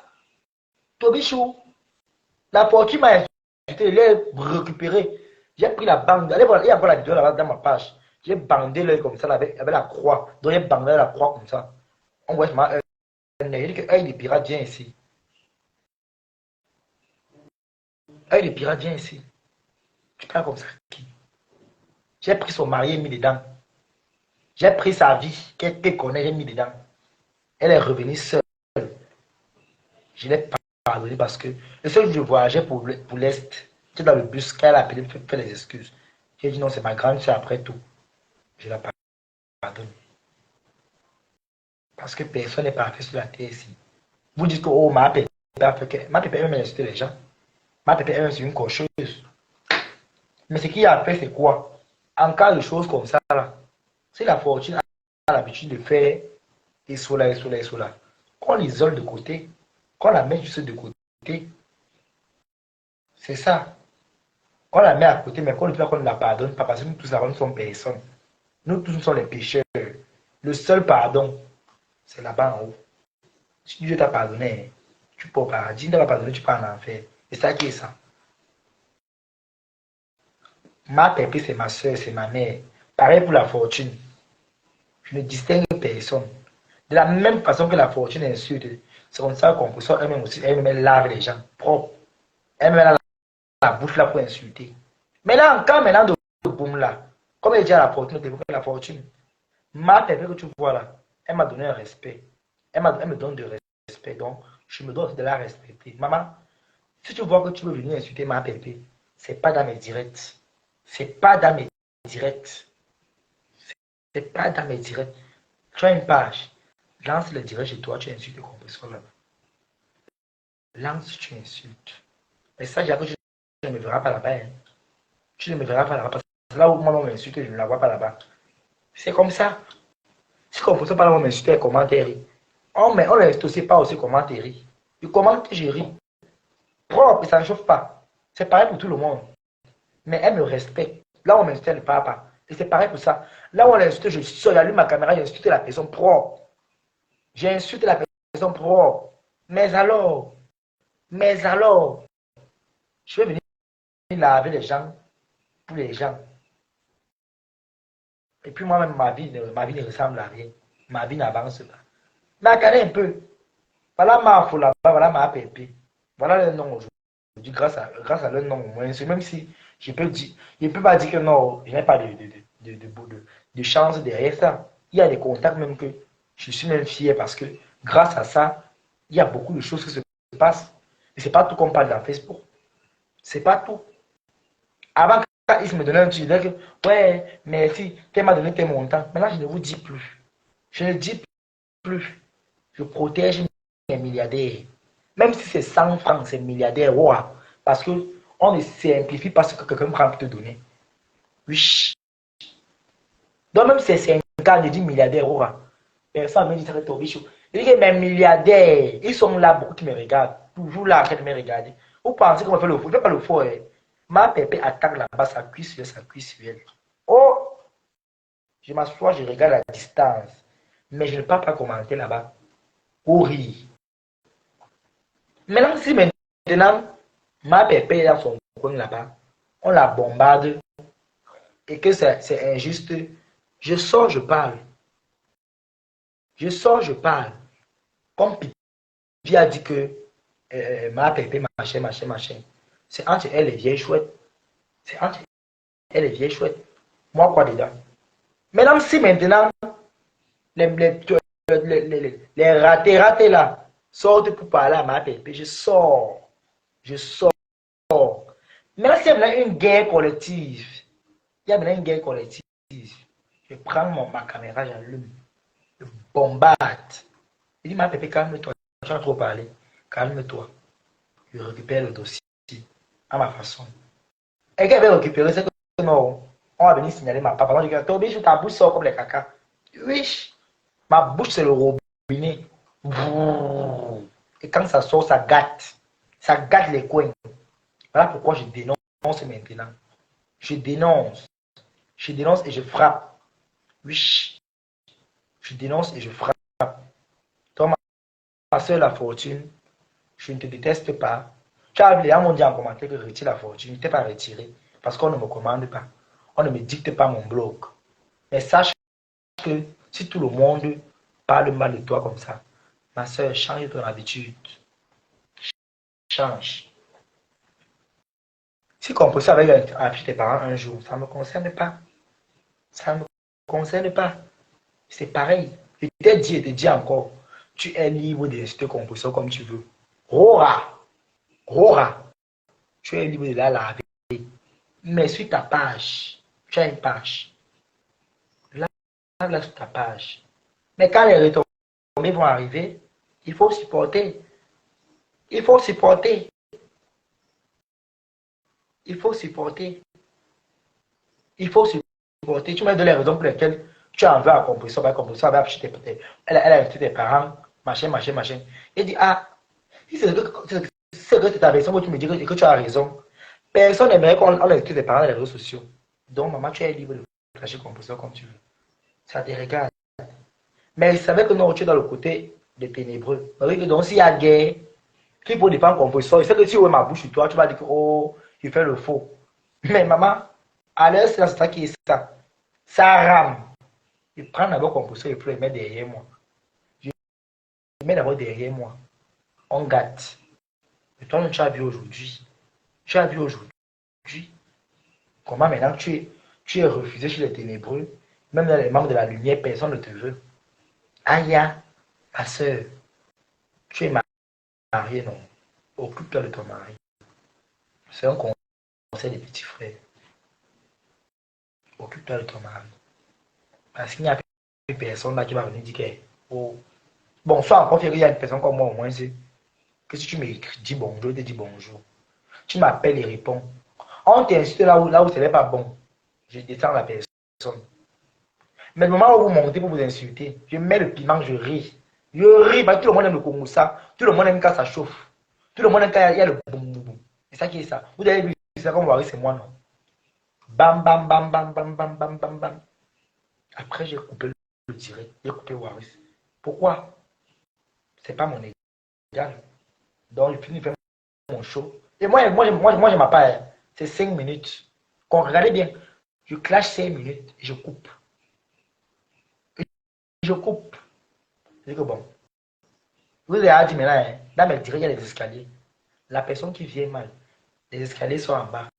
Tobichou, la fortune m'a insulté, je l'ai récupéré. J'ai pris la bande. Allez voir, il y a encore la vidéo là dans ma page. J'ai bandé l'œil comme ça là, avec la croix. Donc j'ai bandé la croix comme ça. On voit ma œil. Il dit que œil des pirates vient ici. Œil des pirates vient ici. Tu parles comme ça. J'ai pris son mari et mis dedans. J'ai pris sa vie, qu'elle connaît, j'ai mis dedans. Elle est revenue seule. Je l'ai pardonné parce que le seul jour où je voyageais pour l'Est, j'étais dans le bus, qu'elle a appelé, fait les excuses. J'ai dit non, c'est ma grande soeur après tout. Je la pardonne. Parce que personne n'est parfait sur la terre ici. Vous dites que oh, ma pépé a fait que. Ma pépé aime insulter les gens. Ma pépé aime insulter une cocheuse. Mais ce qu'il a fait, c'est quoi? En cas de choses comme ça, là, si la fortune a l'habitude de faire et cela, qu'on l'isole de côté, qu'on la met juste de côté, c'est ça. On la met à côté, mais qu'on ne la pardonne pas parce que nous tous nous sommes personnes. Nous tous nous sommes les pécheurs. Le seul pardon, c'est là-bas en haut. Si Dieu t'a pardonné, tu peux au paradis. Dieu ne t'a pas pardonné, tu peux en enfer. C'est ça qui est ça. Ma pépé, c'est ma soeur, c'est ma mère. Pareil pour la fortune. Je ne distingue personne. De la même façon que la fortune insulte, c'est comme ça qu'on peut sortir elle-même aussi, elle-même lave les gens propres. Elle-même la bouche là pour insulter. Mais là, encore maintenant de boum là, comme elle dit à la fortune, ma pépé que tu vois là, elle m'a donné un respect. Elle me donne du respect, donc je me dois de la respecter. Maman, si tu vois que tu veux venir insulter ma pépé, c'est pas dans mes directs. C'est pas dans mes directs. C'est pas dans mes directs. Tu as une page. Lance le direct chez toi, tu insultes le compresseur là-bas. Lance, tu insultes. Mais ça, j'avoue, tu ne me verras pas là-bas. Hein. Tu ne me verras pas là-bas. Parce que là où moi, on m'insulte, je ne la vois pas là-bas. C'est comme ça. Si le compresseur pas là, on m'insulte les commentaires. On l'insulte aussi pas aussi commentaires. Le commentaire, je ris. Propre, ça ne chauffe pas. C'est pareil pour tout le monde. Mais elle me respecte. Là, on m'insulte, elle ne parle pas. Et c'est pareil pour ça. Là où on l'insulte, je sors, j'allume ma caméra, j'insulte la personne propre. J'ai insulté la personne propre. Mais alors, je vais venir laver les gens pour les gens. Et puis moi-même, ma vie ne ressemble à rien. Ma vie n'avance pas. Mais regardez un peu. Voilà ma foule là-bas, voilà ma pépé. Voilà le nom aujourd'hui. Grâce à leur nom, au moins. Même si je peux pas dire que non, je n'ai pas de chance derrière ça. Il y a des contacts même que je suis même fier parce que grâce à ça, il y a beaucoup de choses qui se passent. Et c'est pas tout qu'on parle dans Facebook. C'est pas tout. Avant, quand ils me donnaient un truc, je disais que, ouais, merci, tu m'as donné tes montants. Maintenant, je ne vous dis plus. Je ne dis plus. Je protège mes milliardaires. Même si c'est 100 francs, c'est milliardaire. Wow. Parce qu'on ne simplifie pas ce que quelqu'un prend pour te donner. Oui. Donc, même si c'est 5 ans, je dis milliardaire. Wow. Personne ne me dit ça, c'est ton bichou. Je dis que mes milliardaires, ils sont là, beaucoup qui me regardent. Toujours là, en train de me regarder. Vous pensez qu'on va faire le faux? Je ne fais pas le faux. Hein. Ma pépé attaque là-bas, sa cuisse sur elle. Oh! Je m'assois, je regarde à distance. Mais je ne peux pas commenter là-bas. Pour rire. Maintenant, si maintenant, ma pépé est dans son coin là-bas, on la bombarde et que c'est injuste, je sors, je parle. Je sors, je parle. Comme Pipi a dit que ma pépé, machin. C'est entre elle et vieille chouette. C'est entre elle et vieille chouette. Moi, quoi dedans? Maintenant, si maintenant, les ratés là sortent pour parler à ma pépé, je sors. Je sors. Maintenant, s'il y a maintenant une guerre collective, il y a maintenant une guerre collective, je prends ma caméra, j'allume, je bombarde. Je dis, ma pépé, calme-toi, tu as trop parlé. Calme-toi. Je récupère le dossier à ma façon. Et qu'elle avait récupéré, c'est que non, on va venir signaler ma papa. Moi, je dis, Toby, ta bouche sort comme les caca. Oui, ma bouche, c'est le robinet. Et quand ça sort, ça gâte. Ça gâte les coins. Voilà pourquoi je dénonce maintenant. Je dénonce. Je dénonce et je frappe. Oui, je dénonce et je frappe. Toi, ma soeur, la fortune, je ne te déteste pas. Tu as les gens m'ont dit en commentaire que retire la fortune. Je ne t'ai pas retiré parce qu'on ne me commande pas. On ne me dicte pas mon blog. Mais sache que si tout le monde parle mal de toi comme ça, ma soeur, change ton habitude. Change. Si on peut ça avec tes parents un jour, ça ne me concerne pas. Ça ne me concerne pas. C'est pareil. Je t'ai dit et te dis encore, tu es libre d'insulter composition comme tu veux. Rora. Rora. Tu es libre de la laver. Mais sur ta page, tu as une page. Lave-la sur ta page. Mais quand les retombées vont arriver, il faut supporter. Il faut supporter. Il faut supporter. Il faut supporter. Tu m'as donné les raisons pour lesquelles tu en veux à composition. Elle a invité tes parents, machin, machin, machin. Et dit, ah, si c'est que ta version où tu me dis que tu as raison, personne n'aimerait qu'on invite tes parents dans les réseaux sociaux. Donc, maman, tu es libre de clasher composition comme tu veux. Ça te regarde. Mais il savait que non, tu es dans le côté des ténébreux. Donc, s'il y a guerre, qu'il faut défendre composition, il sait que si on ma bouche sur toi, tu vas dire que, oh, il fait le faux. Mais maman, à l'heure, c'est ça qui est ça. Ça rame. Il prend d'abord composition et puis il met derrière moi. Je mets d'abord derrière moi. On gâte. Et toi, tu as vu aujourd'hui. Tu as vu aujourd'hui. Comment maintenant tu es refusé chez les ténébreux. Même dans les membres de la lumière, personne ne te veut. Aïe, ma soeur, tu es marié, non? Occupe-toi de ton mari. C'est un conseil des petits frères. Occupe-toi de ton mari. Parce qu'il n'y a plus personne là qui va venir dire que, oh, bon, soit encore il y a une personne comme moi au moins, c'est que si tu m'écris, dis bonjour, je te dis bonjour. Tu m'appelles et réponds. On t'insulte là où ce n'est pas bon. Je descends la personne. Mais le moment où vous montez pour vous insulter, je mets le piment, je ris. Je ris, parce que tout le monde aime le Kongosa. Tout le monde aime quand ça chauffe. Tout le monde aime quand il y a le boum boum boum. C'est ça qui est ça. Vous avez vu, c'est ça comme vous voyez, c'est moi, non? Bam, bam, bam, bam, bam, bam, bam, bam, bam. Après, j'ai coupé le direct. J'ai coupé Waris. Pourquoi? C'est pas mon égal. Donc, je finis de faire mon show. Et moi je m'appelle. C'est 5 minutes. Regardez bien. Je clash 5 minutes et je coupe. Je coupe. Je dis que bon. Vous avez dit maintenant, dans mes directs, il y a des escaliers. La personne qui vient mal, les escaliers sont en bas.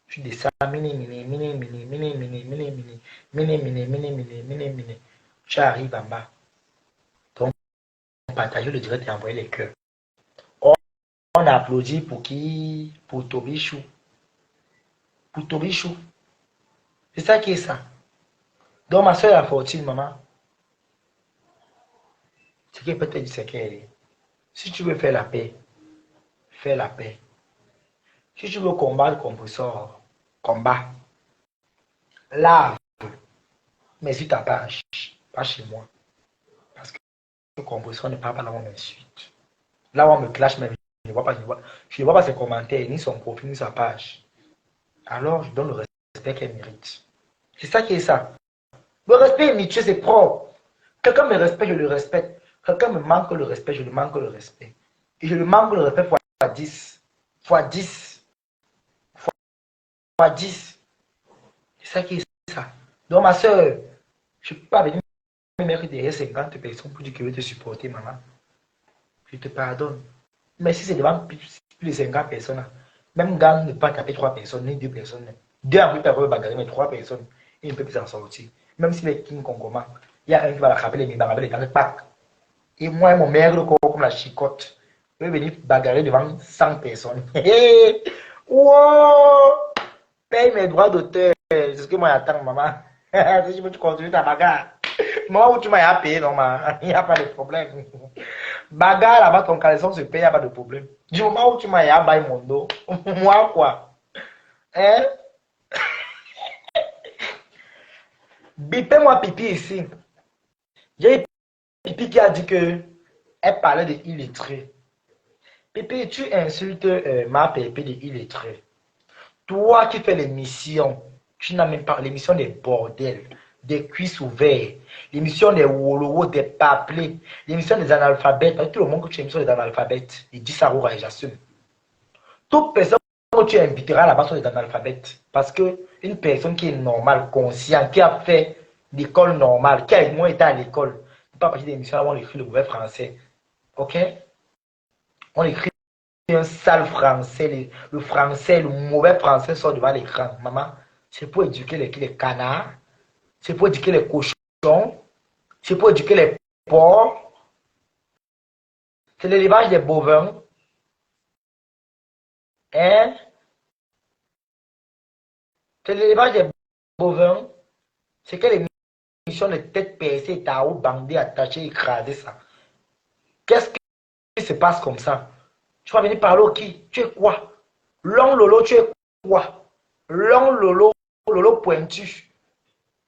Tu descends, tu arrives en bas. Donc, on partage le direct et envoyer les cœurs. On applaudit pour qui? Pour Tobichou. Pour Tobichou. C'est ça qui est ça. Donc, ma soeur, la fortune, maman. Ce qui est peut-être c'est qu'elle est. Si tu veux faire la paix, fais la paix. Si tu veux combattre comme professeur, combat. Lave. Mais sur ta page, pas chez moi. Parce que le compositeur ne parle pas là où on m'insulte. Là où on me clash, même, je ne vois pas ses commentaires, ni son profil, ni sa page. Alors, je donne le respect qu'elle mérite. C'est ça qui est ça. Le respect est mutuel, c'est propre. Quelqu'un me respecte, je le respecte. Quelqu'un me manque le respect, je lui manque le respect. Et je lui manque le respect fois 10. Fois 10. Fois 10. C'est ça qui est ça. Donc, ma soeur, je ne peux pas venir me mettre derrière 50 personnes pour dire que je vais te supporter, maman. Je te pardonne. Mais si c'est devant plus de 50 personnes, même gang ne peut pas taper 3 personnes, ni 2 personnes. 2 en plus, peuvent bagarrer, mais 3 personnes, ils ne peuvent plus s'en sortir. même si les King Kongoma, il y a un qui va l'attraper les mibarabés, les pack. Et moi et mon maire, le corps comme la chicotte, je vais venir bagarrer devant 100 personnes. Wow! Paye mes droits d'auteur. C'est ce que moi j'attends, maman. Si je veux tu continues ta bagarre. Moi où tu m'as payé, non, il n'y a pas de problème. Bagarre là-bas, ton caleçon se paye, il n'y a pas de problème. Du moment où tu m'as baillé mon dos, moi quoi? Hein? Bipez-moi pipi ici. J'ai pipi qui a dit que elle parlait de illettré. Pipi, tu insultes ma pépé de illettré. Toi qui fais l'émission, tu n'as même pas l'émission des bordels, des cuisses ouvertes, l'émission des wolowos, des paplés, l'émission des analphabètes. Parce que tout le monde que tu as l'émission des analphabètes, il dit ça et j'assume. Toute personne que tu inviteras là-bas sont des analphabètes. Parce que une personne qui est normale, consciente, qui a fait l'école normale, qui a au moins été à l'école, ne pas partir des émissions où on écrit le mauvais français. Ok? On écrit un sale français, le français, le mauvais français sort devant l'écran. Maman, c'est pour éduquer les canards, c'est pour éduquer les cochons, c'est pour éduquer les porcs, c'est l'élevage des bovins. Hein? C'est l'élevage des bovins. C'est quelle émission de tête percée, tao, bandé, attaché, écrasé ça? Qu'est-ce qui se passe comme ça? Tu vas venir parler au qui? Tu es quoi? Long Lolo, tu es quoi? Long Lolo, Lolo pointu.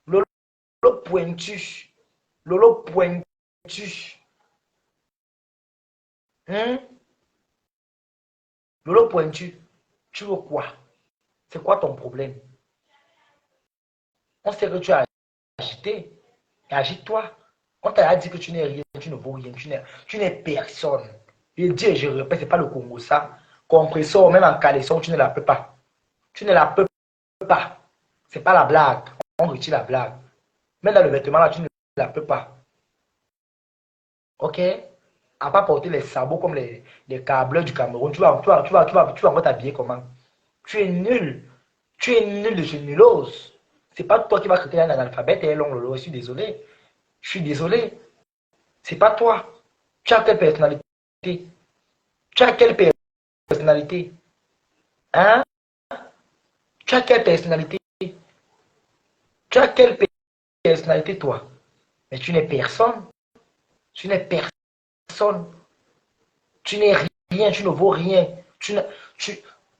Lolo pointu. Lolo pointu. Lolo pointu. Tu veux quoi? C'est quoi ton problème? On sait que tu as agité. Agite-toi. On t'a dit que tu n'es rien, tu ne vaux rien, tu n'es personne. Je dis et je répète, ce n'est pas le Congo ça. Compressor, même en caleçon, tu ne la peux pas. Tu ne la peux pas. Ce n'est pas la blague. On retire la blague. Même dans le vêtement là, tu ne la peux pas. Ok? À pas porter les sabots comme les câbleurs du Cameroun. Tu vas encore t'habiller comment? Tu es nul. Tu es nul de chez nullose. C'est pas toi qui vas créer un analphabète et un long lolo. Je suis désolé. Je suis désolé. C'est pas toi. Tu as quelle personnalité? Tu as quelle personnalité? Hein? Tu as quelle personnalité? Tu as quelle personnalité, toi? Mais tu n'es personne. Tu n'es personne. Tu n'es rien. Tu ne vaux rien.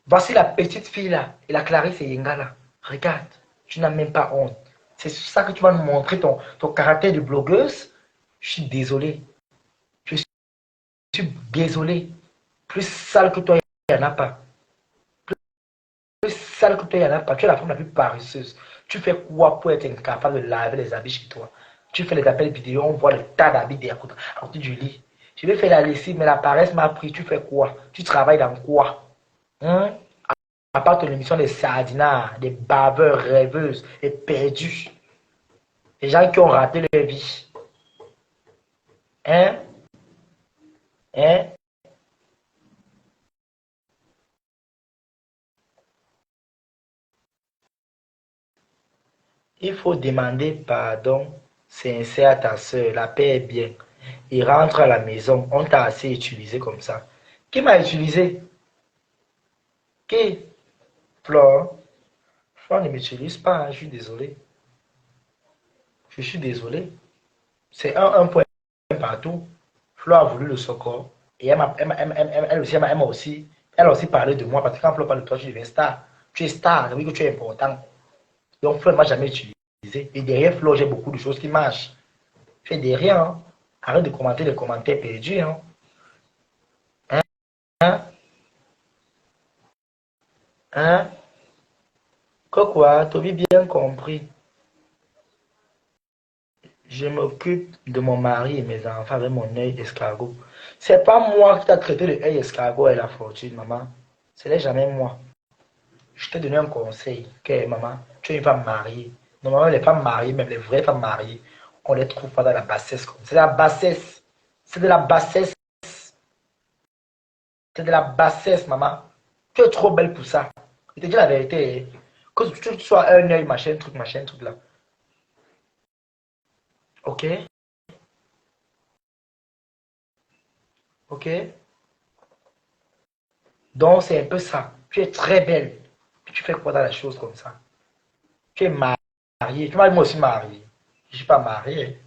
Voici la petite fille là. Et la Clarisse et Yenga là. Regarde. Tu n'as même pas honte. C'est ça que tu vas nous montrer ton caractère de blogueuse. Je suis désolé. Je suis désolé. Plus sale que toi, il n'y en a pas. Plus sale que toi, il n'y en a pas. Tu es la femme la plus paresseuse. Tu fais quoi pour être incapable de laver les habits chez toi? Tu fais les appels vidéo, on voit le tas d'habits à côté du lit. Je vais faire la lessive, mais la paresse m'a pris. Tu fais quoi? Tu travailles dans quoi? Hein? À part ton émission des sardinards, des baveurs rêveuses et perdus. Les gens qui ont raté leur vie. Hein? Hein? Il faut demander pardon sincère à ta soeur. La paix est bien. Il rentre à la maison. On t'a assez utilisé comme ça. Qui m'a utilisé? Qui? Flore. Flore ne m'utilise pas. Je suis désolé. Je suis désolé. C'est un point partout. Flore a voulu le secours. Et elle a aussi parlé de moi. Parce que quand Flore parle de toi, tu deviens star. Tu es star. Ça veut dire que tu es important. Donc Flore ne m'a jamais utilisé. Et derrière Flore, j'ai beaucoup de choses qui marchent. Fais derrière. Hein. Arrête de commenter les commentaires perdus. Hein? Hein? Hein? Quoi? Toby bien compris. Je m'occupe de mon mari et mes enfants avec mon œil escargot. C'est pas moi qui t'a traité de œil escargot et la fortune, maman. Ce n'est jamais moi. Je t'ai donné un conseil. Ok, maman, tu es une femme mariée. Normalement, les femmes mariées, même les vraies femmes mariées, on ne les trouve pas dans la bassesse. C'est de la bassesse. C'est de la bassesse. C'est de la bassesse, maman. Tu es trop belle pour ça. Je te dis la vérité. Que tu sois un œil, machin, truc là. Ok? Ok? Donc, c'est un peu ça. Tu es très belle. Tu fais quoi dans les choses comme ça? Tu es mariée. Tu m'as moi aussi mariée. Je ne suis pas mariée.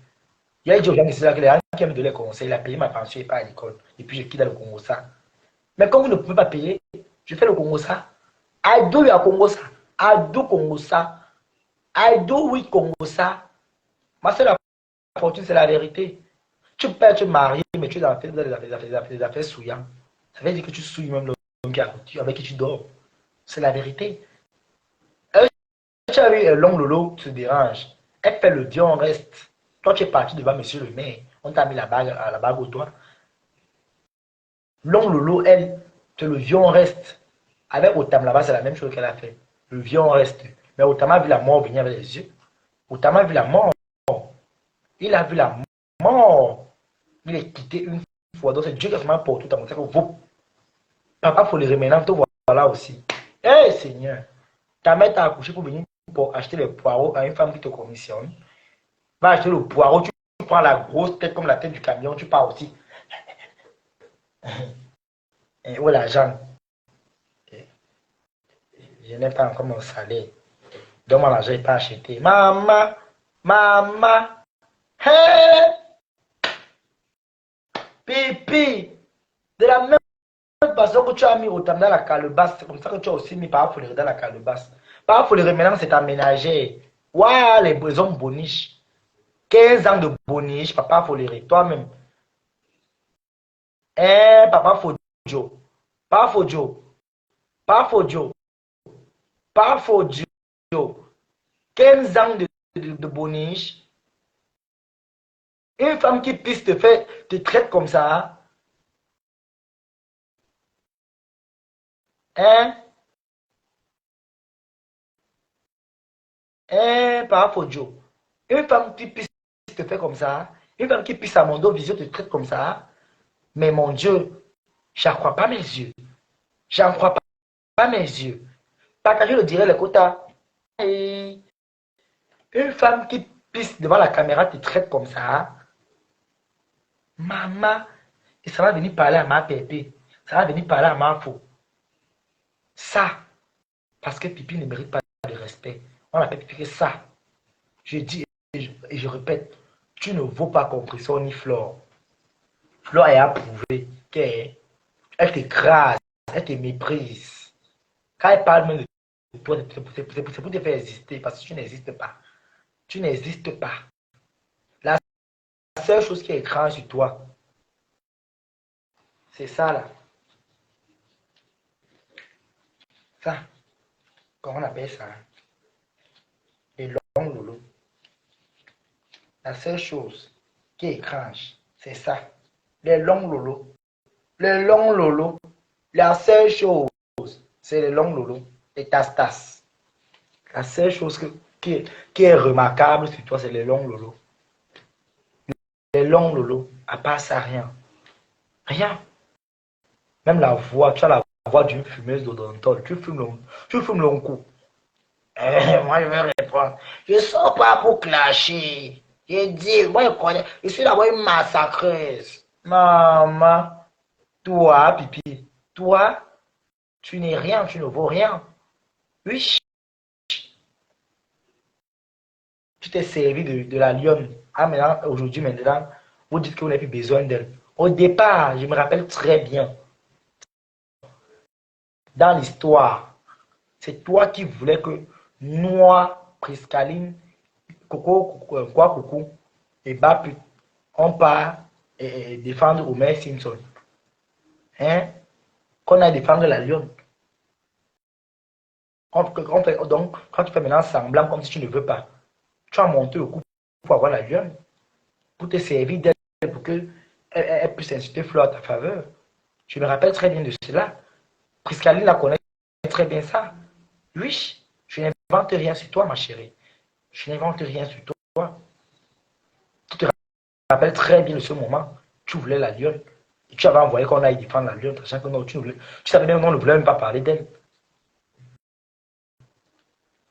Il y a des gens qui aiment me donner des conseils. Il a payé ma pension et pas à l'école. Et puis, je quitte le Congo ça. Mais comme vous ne pouvez pas payer, je fais le Congo ça. I do ya Congo ça. I do Congo ça. I do oui Congo ça. Ma seule fortune, c'est la vérité. Tu peux être marié, mais tu es dans les affaires souillantes. Ça veut dire que tu souilles même l'homme qui est à côté, avec qui tu dors. C'est la vérité. Tu as vu long lolo, tu te dérange. Elle fait le Dieu, on reste. Toi, tu es parti devant monsieur le maire. On t'a mis la bague au doigt. Long lolo, elle, c'est le vieux, on reste. Avec Otam là-bas, c'est la même chose qu'elle a fait. Le vieux, on reste. Mais Otam a vu la mort venir avec les yeux. Otam a vu la mort. Il a vu la mort. Il est quitté une fois. Donc, c'est Dieu qui a vraiment pour tout à mon cerveau. Papa, il faut les reménager. Voilà aussi. Eh, hey, Seigneur. Ta mère t'a accouché pour venir pour acheter les poireaux à une femme qui te commissionne. Va acheter le poireau. Tu prends la grosse tête comme la tête du camion. Tu pars aussi. Et où est l'argent? Je n'ai pas encore mon salaire. Donc, mon argent n'est pas acheté. Maman, maman, hey, pipi. De la même façon que tu as mis autant dans la calebasse, c'est comme ça que tu as aussi mis par Foléry dans la calebasse. Par Foléry, maintenant, c'est ta ménagère. Waouh, les hommes boniches. 15 ans de boniche, papa Foléry, toi-même. Eh, papa Fodio. Pas Fodio. Pas Fodio. Pas Fodio. 15 ans de boniche. Une femme qui puisse te traite comme ça. Hein? Hein, pas Fodio. Une femme qui puisse te faire comme ça. Une femme qui puisse à mon dos visio te traite comme ça. Mais mon Dieu, j'en crois pas mes yeux. J'en crois pas mes yeux. Partager le dirait les quotas. Et une femme qui pisse devant la caméra te traite comme ça. Maman, et ça va venir parler à ma pépé. Ça va venir parler à ma faux. Ça, parce que Pipi ne mérite pas de respect. On appelle Pipi que ça. Je dis et je répète, tu ne vaux pas compression ni flore. Flore est approuvé qu'elle t'écrase, elle te méprise. Quand elle parle même de toi, c'est pour te faire exister parce que tu n'existes pas. Tu n'existes pas. La seule chose qui est écrase sur toi, c'est ça là. Ça, comment on appelle ça? Les longs loulous. La seule chose qui est étrange, c'est ça. Les longs loulous. Les longs loulous. La seule chose, c'est les longs loulous. Les tas-tas. La seule chose qui est remarquable sur toi, c'est les longs loulous. Les longs loulous. À part ça, rien. Rien. Même la voix, tu as la voix d'une fumeuse d'odontol. Tu fumes long coup. Moi, je vais répondre. Je ne sors pas pour clasher. Je dis, moi, je connais. Je suis d'abord une massacreuse. Maman, toi, Pipi, toi, tu n'es rien, tu ne vaux rien. Oui. Tu t'es servi de la lionne. Ah, maintenant, aujourd'hui, maintenant, vous dites que vous n'avez plus besoin d'elle. Au départ, je me rappelle très bien. Dans l'histoire, c'est toi qui voulais que Noix, Priscaline, Coucou et Baput, on part et défendre Homer Simpson. Hein? Qu'on a défendre la lionne. Donc, quand tu fais maintenant semblant comme si tu ne veux pas, tu as monté au coup pour avoir la lionne, pour te servir d'elle, pour qu'elle puisse insulter Fleur à ta faveur. Je me rappelle très bien de cela. Priscaline la connaît très bien ça. Oui, je n'invente rien sur toi, ma chérie. Je n'invente rien sur toi. Tu te rappelles très bien de ce moment. Tu voulais la lionne. Et tu avais envoyé qu'on aille défendre la lionne. Sachant que non, tu savais même qu'on ne voulait même pas parler d'elle.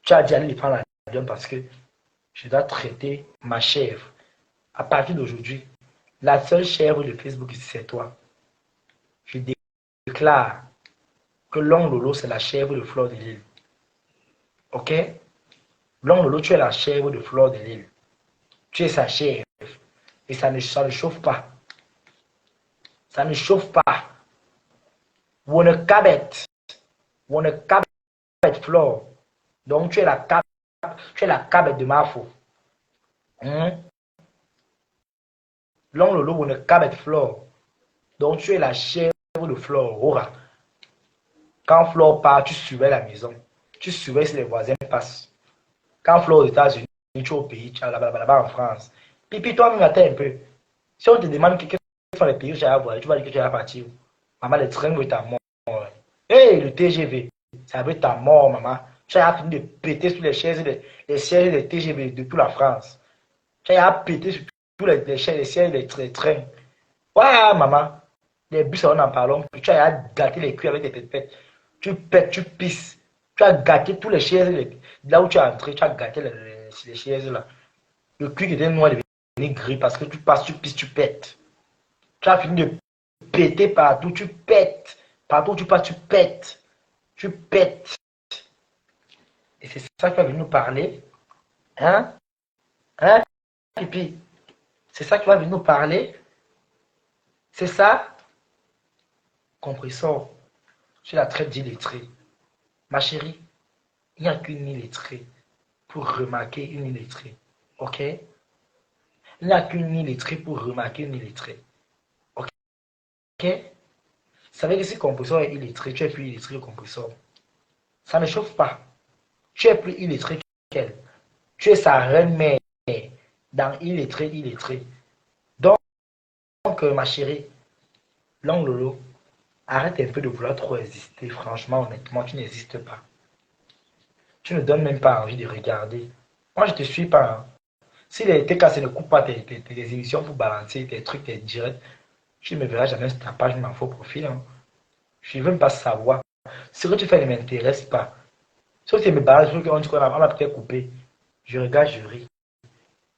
Tu as dit aller défendre la lionne parce que je dois traiter ma chèvre À partir d'aujourd'hui, la seule chèvre de Facebook ici, c'est toi. Je déclare que Long Lolo, c'est la chèvre de Fleur de Lille. Ok? Long Lolo, tu es la chèvre de Fleur de Lille. Tu es sa chèvre. Et ça ne chauffe pas. Ça ne chauffe pas. Wone cabet. Wone cabet Fleur. Donc tu es la cabet de Mafo. Long Lolo, wone cabet Fleur. Donc tu es la chèvre de Fleur. Aura. Quand Fleur part, tu surveilles la maison. Tu surveilles si les voisins passent. Quand Fleur aux États-Unis, tu es au pays, tu es là-bas en France. Pipi, toi-même, attends un peu. Si on te demande quels sont les pays où tu vas voir, tu vas dire que tu vas partir. Maman, le train veut ta mort. Hey, le TGV, ça veut ta mort, maman. Tu as fini de péter sur les sièges des TGV de toute la France. Tu as pété sur tous les sièges des trains. Ouais, maman. Les bus, on en parle. Tu as gâté les culs avec tes pépettes. Tu pètes, tu pisses. Tu as gâté tous les chaises. Là où tu es entré, tu as gâté les chaises là. Le cul qui était noir est devenu gris parce que tu passes, tu pisses, tu pètes. Tu as fini de péter partout, tu pètes. Partout où tu passes, tu pètes. Tu pètes. Et c'est ça qui va venir nous parler. Hein? Hein? Pipi? C'est ça qui va venir nous parler? C'est ça? Compressor. Je la traite d'illettrée. Ma chérie, il n'y a qu'une illettrée pour remarquer une illettrée. Ok? Il n'y a qu'une illettrée pour remarquer une illettrée. Ok? Ça veut dire que si compressor est illettré, tu es plus illettré que compressor. Ça ne chauffe pas. Tu es plus illettré qu'elle. Tu es sa reine-mère dans illettré, illettré. Donc, ma chérie, Long Lolo, arrête un peu de vouloir trop exister. Franchement, honnêtement, tu n'existes pas. Tu ne donnes même pas envie de regarder. Moi, je te suis pas. Hein. Si tes cassé ne coupe pas tes émissions pour balancer tes trucs, tes directs, tu ne me verras jamais sur ta page, mon faux profil. Hein. Je ne veux même pas savoir. Ce que tu fais ne m'intéresse pas. Sauf si tu me balances, on dit qu'on a peut-être coupé. Je regarde, je ris.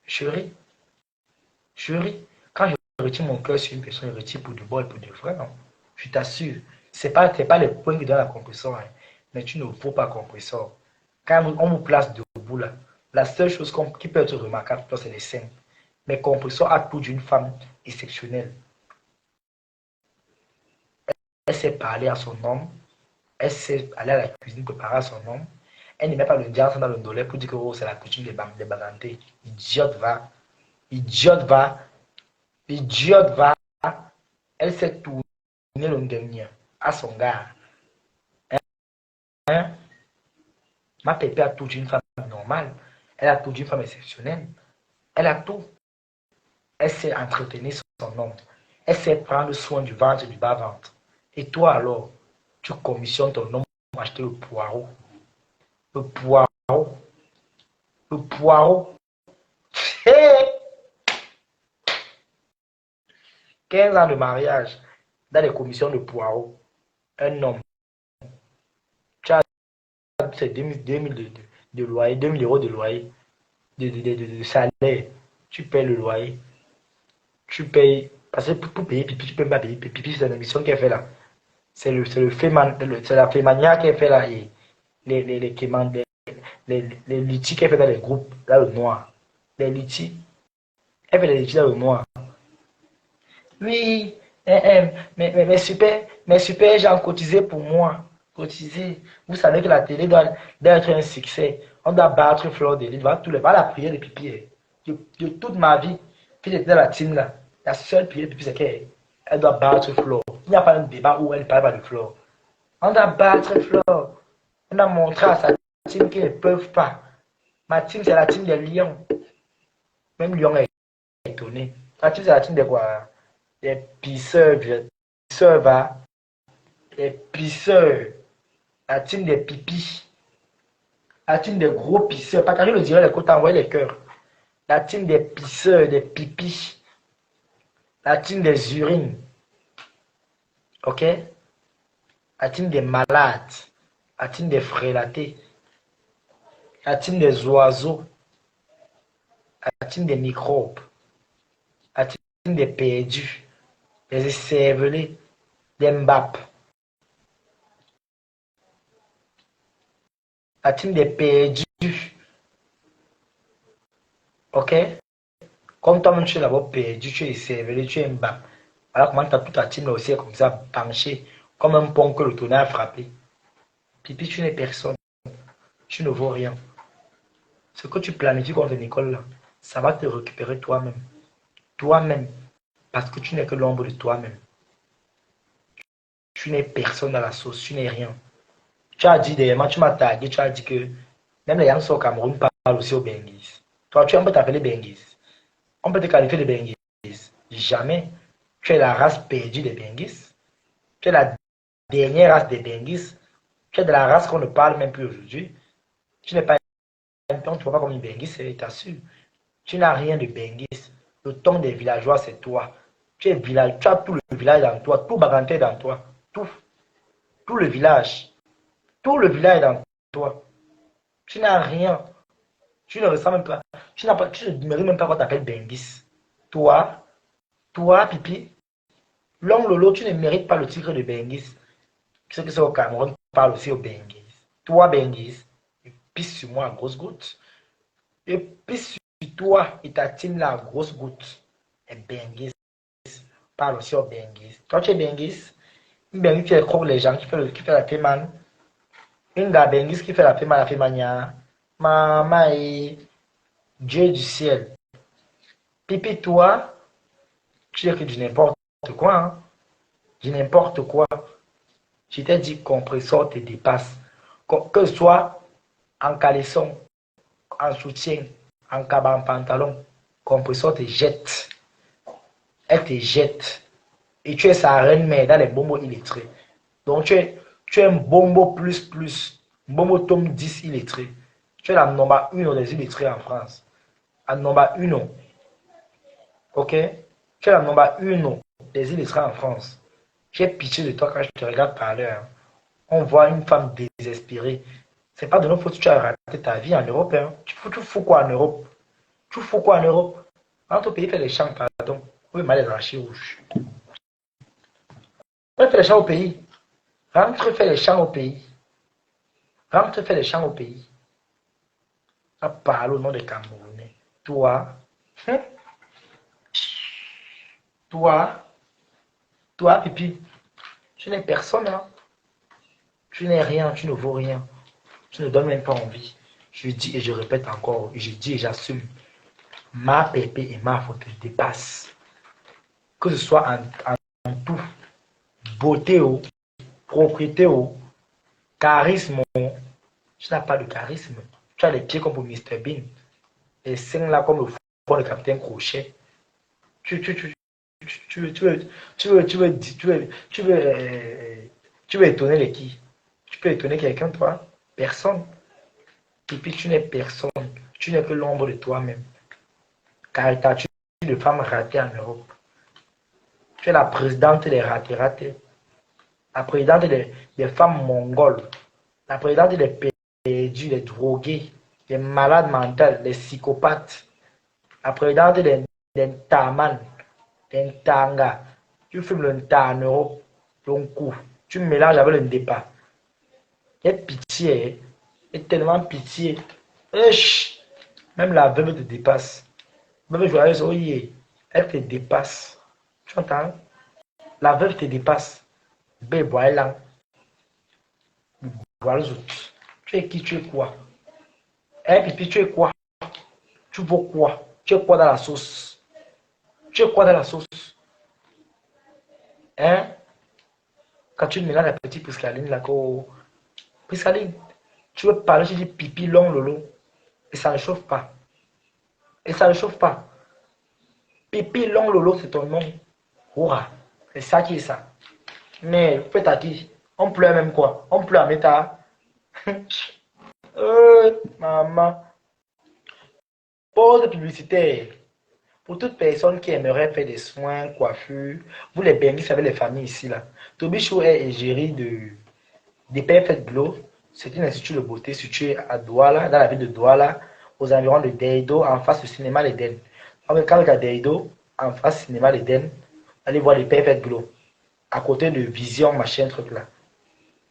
Je ris. Je ris. Quand je retire mon cœur sur une personne, je retire pour de bon et pour de vrai. Non. Je t'assure. Ce n'est pas les points qui donnent la compressor. Hein. Mais tu ne vaux pas compressor. Quand on vous place debout là, la seule chose qui peut être remarquable, c'est les seins. Mais compressor a tout d'une femme exceptionnelle. Elle sait parler à son homme. Elle sait aller à la cuisine préparer à son homme. Elle ne met pas le diable dans le dollar pour dire que oh, c'est la coutume des bagantés. Idiote va. Idiote va. Idiote va. Elle s'est tournée le dernier à son gars. Hein? Ma pépé a tout d'une femme normale. Elle a tout d'une femme exceptionnelle. Elle a tout. Elle sait entretenir son homme. Elle sait prendre soin du ventre et du bas-ventre. Et toi alors, tu commissionnes ton homme pour acheter le poireau. Le poireau. Le poireau. Hey! 15 ans de mariage dans les commissions de poireau. Un homme. Tu as 2000 de loyer, 2000 euros de loyer, de salaire. Tu payes le loyer. Tu payes. Parce que pour payer pipi, tu ne peux pas payer pipi. C'est une émission qu'elle fait là. C'est la fémania qu'elle fait là. Et les litiges qu'elle fait dans les groupes, dans le noir. Les litiges. Elle fait les litiges dans le noir. Oui, mais super, j'ai cotisé pour moi. Cotiser. Vous savez que la télé doit être un succès. On doit battre Fleur de Lille. Va la prière de pipi. De toute ma vie, puis j'étais dans la team là. La seule prière de pipi, c'est qu'elle doit battre Fleur. Il n'y a pas un débat où elle ne parle pas de Fleur. On doit battre Fleur. On a montré à sa team qu'ils ne peuvent pas. Ma team, c'est la team des lions. Même Lyon est étonné. La team, c'est la team des quoi? Des pisseurs, va. Les pisseurs. La team des pipis. La team des gros pisseurs. Pas quand je le dirais, les côtes envoyer les cœurs. La team des pisseurs, des pipis. La team des urines. Ok? La team des malades. La team des frélatés. La team des oiseaux. La team des microbes. des perdus, des écervelés, des Mbappé. La team des perdus. Ok? Comme toi-même, tu es d'abord perdu, tu es écervelé, tu es Mbappé. Voilà comment tu as toute ta team là aussi comme ça, penché, comme un pont que le tonnerre a frappé. Pipi, tu n'es personne. Tu ne vaux rien. Ce que tu planifies contre Nicole là, ça va te récupérer toi-même. Toi-même. Parce que tu n'es que l'ombre de toi-même. Tu n'es personne dans la sauce, tu n'es rien. Tu as dit derrière, tu m'as tagué, tu as dit que même les Yangs au Cameroun parlent aussi au Benguis. Toi, on peut t'appeler Benguis. On peut te qualifier de Benguis. Jamais. Tu es la race perdue des Benguis. Tu es la dernière race des Benguis. Tu es de la race qu'on ne parle même plus aujourd'hui. Tu n'es pas un ton, tu ne vois pas comme une Benguis, je t'assure. Tu n'as rien de Benguis. Le ton des villageois, c'est toi. Tu es village, tu as tout le village dans toi, tout Baganté dans toi. Tout le village. Tout le village dans toi. Tu n'as rien. Tu ne ressens même pas. Tu ne mérites même pas qu'on t'appelle Benguis. Toi, Pipi, Long Lolo, tu ne mérites pas le titre de Benguis. Ceux qui sont au Cameroun parlent aussi au Benguis. Toi, Benguis, pisse sur moi à grosse goutte. Et pisse sur toi et ta team là à grosse goutte. Et Benguis parle aussi au Benguis. Toi, tu es Benguis. Benguis qui croque les gens, qui fait la fémane. Une gars Benguis qui fait la fémania. Maman et Dieu du ciel. Pipi, toi, tu es que du n'importe quoi. Hein? Du n'importe quoi. Je t'ai dit, compresseur te dépasse. Que ce soit en caleçon, en soutien, en cabane, en pantalon, compresseur te jette. Elle te jette. Et tu es sa reine mère dans les bombos illettrés. Donc tu es un bombo plus. Bombo tome 10 illettré. Tu es la number 1 des illettrés en France. La number 1. Ok? Tu es la number 1 des illettrés en France. J'ai pitié de toi quand je te regarde parler. Hein. On voit une femme désespérée. C'est pas de notre faute que tu as raté ta vie en Europe. Hein. Tu fous quoi en Europe? Tu fous quoi en Europe? Rentre au pays, fais les champs, pardon. Oui, mal les archis rouges. On fait les champs au pays. Rentre, fais les champs au pays. Rentre, fais les champs au pays. On parle au nom des Camerounais. Toi, toi, Pipi, tu n'es personne. Hein. Tu n'es rien, tu ne vaux rien. Tu ne donnes même pas envie. Je dis et je répète encore, je dis et j'assume. Ma pépé et ma faute dépassent. Que ce soit en tout. Beauté ou propriété ou charisme. Tu n'as pas de charisme. Tu as les pieds comme pour Mr Bean. Les seins là comme le front de Capitaine Crochet. Tu veux étonner les qui? Tu peux étonner quelqu'un, toi? Personne. Et puis tu n'es personne. Tu n'es que l'ombre de toi-même. Caricature de femme ratée en Europe. Tu es la présidente des ratés. La présidente des femmes mongoles. La présidente des perdus, des drogués, des malades mentaux, des psychopathes. La présidente des Taman, des Tanga. Tu fumes le Nta en Europe, ton coup. Tu mélanges avec le Ndepa. Il y a pitié. Il y a tellement pitié. Esh, même la veuve te dépasse. Veuve joyeuse, oui, elle te dépasse. Tu entends? La veuve te dépasse. Voilà les autres. Tu es qui? Tu es quoi? Eh, Pipi, tu es quoi? Tu vaux quoi? Tu es quoi dans la sauce? Tu es quoi dans la sauce? Hein? Quand tu mélanges la petite Priscaline, là, Priscaline, tu veux parler, tu dis Pipi long lolo. Et ça ne chauffe pas. Et ça ne chauffe pas. Pipi long lolo, c'est ton nom. Hurrah. C'est ça qui est ça. Mais, faites à qui? On pleure même quoi? On pleure à méta. Maman. Pause publicitaire. Pour toute personne qui aimerait faire des soins, coiffure, vous les Benguis avec les familles ici là. Tobichou est égérie de Perfect Glow. C'est un institut de beauté situé à Douala, dans la ville de Douala, aux environs de Deido, en face du cinéma L'Eden. Quand tu as Deido, en face cinéma l'Éden. Allez voir les Perfect Glow. À côté de Vision, machin, truc là.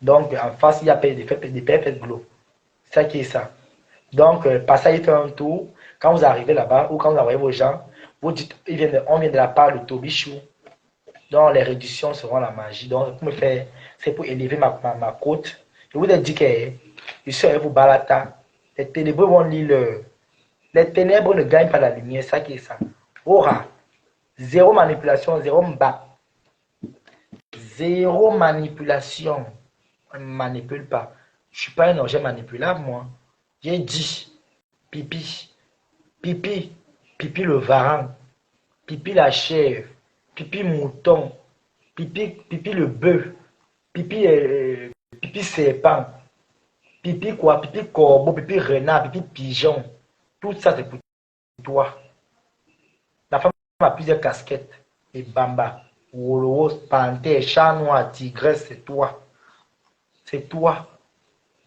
Donc, en face, il y a des Perfect Glow. C'est ça qui est ça. Donc, passez y faire un tour. Quand vous arrivez là-bas, ou quand vous envoyez vos gens, vous dites, on vient de la part de Toby Chou. Donc, les réductions seront la magie. Donc, pour me faire, c'est pour élever ma côte. Je vous ai dit que je suis avec vous balata. Les ténébreux vont lire les ténèbres ne gagnent pas la lumière. Ça qui est ça. Aura. Zéro manipulation, zéro mba. Zéro manipulation. On ne manipule pas. Je ne suis pas un objet manipulable, moi. J'ai dit pipi. Pipi. Pipi le varan. Pipi la chèvre. Pipi mouton. Pipi le bœuf. Pipi serpent. Pipi quoi? Pipi corbeau. Pipi renard. Pipi pigeon. Tout ça, c'est pour toi. La femme a plusieurs casquettes. Et bamba. Wololo, panthère, chat noir, tigresse, c'est toi. C'est toi.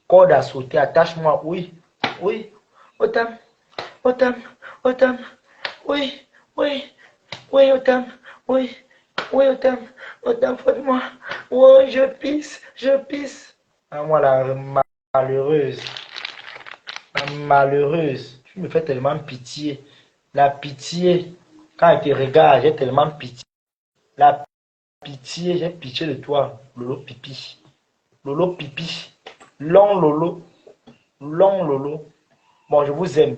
Corde à sauter, attache-moi. Oui. Oui. Autam. Autam. Autam. Oui. Oui. Oui, Autam. Oui. Oui, Autam. Autam, fais-moi. Oui, je pisse. Je pisse. Ah, moi, la malheureuse. La malheureuse. Tu me fais tellement pitié. La pitié. Quand elle te regarde, j'ai tellement pitié. La pitié, j'ai pitié de toi, Lolo Pipi. Lolo Pipi. Long Lolo. Long Lolo. Bon, je vous aime.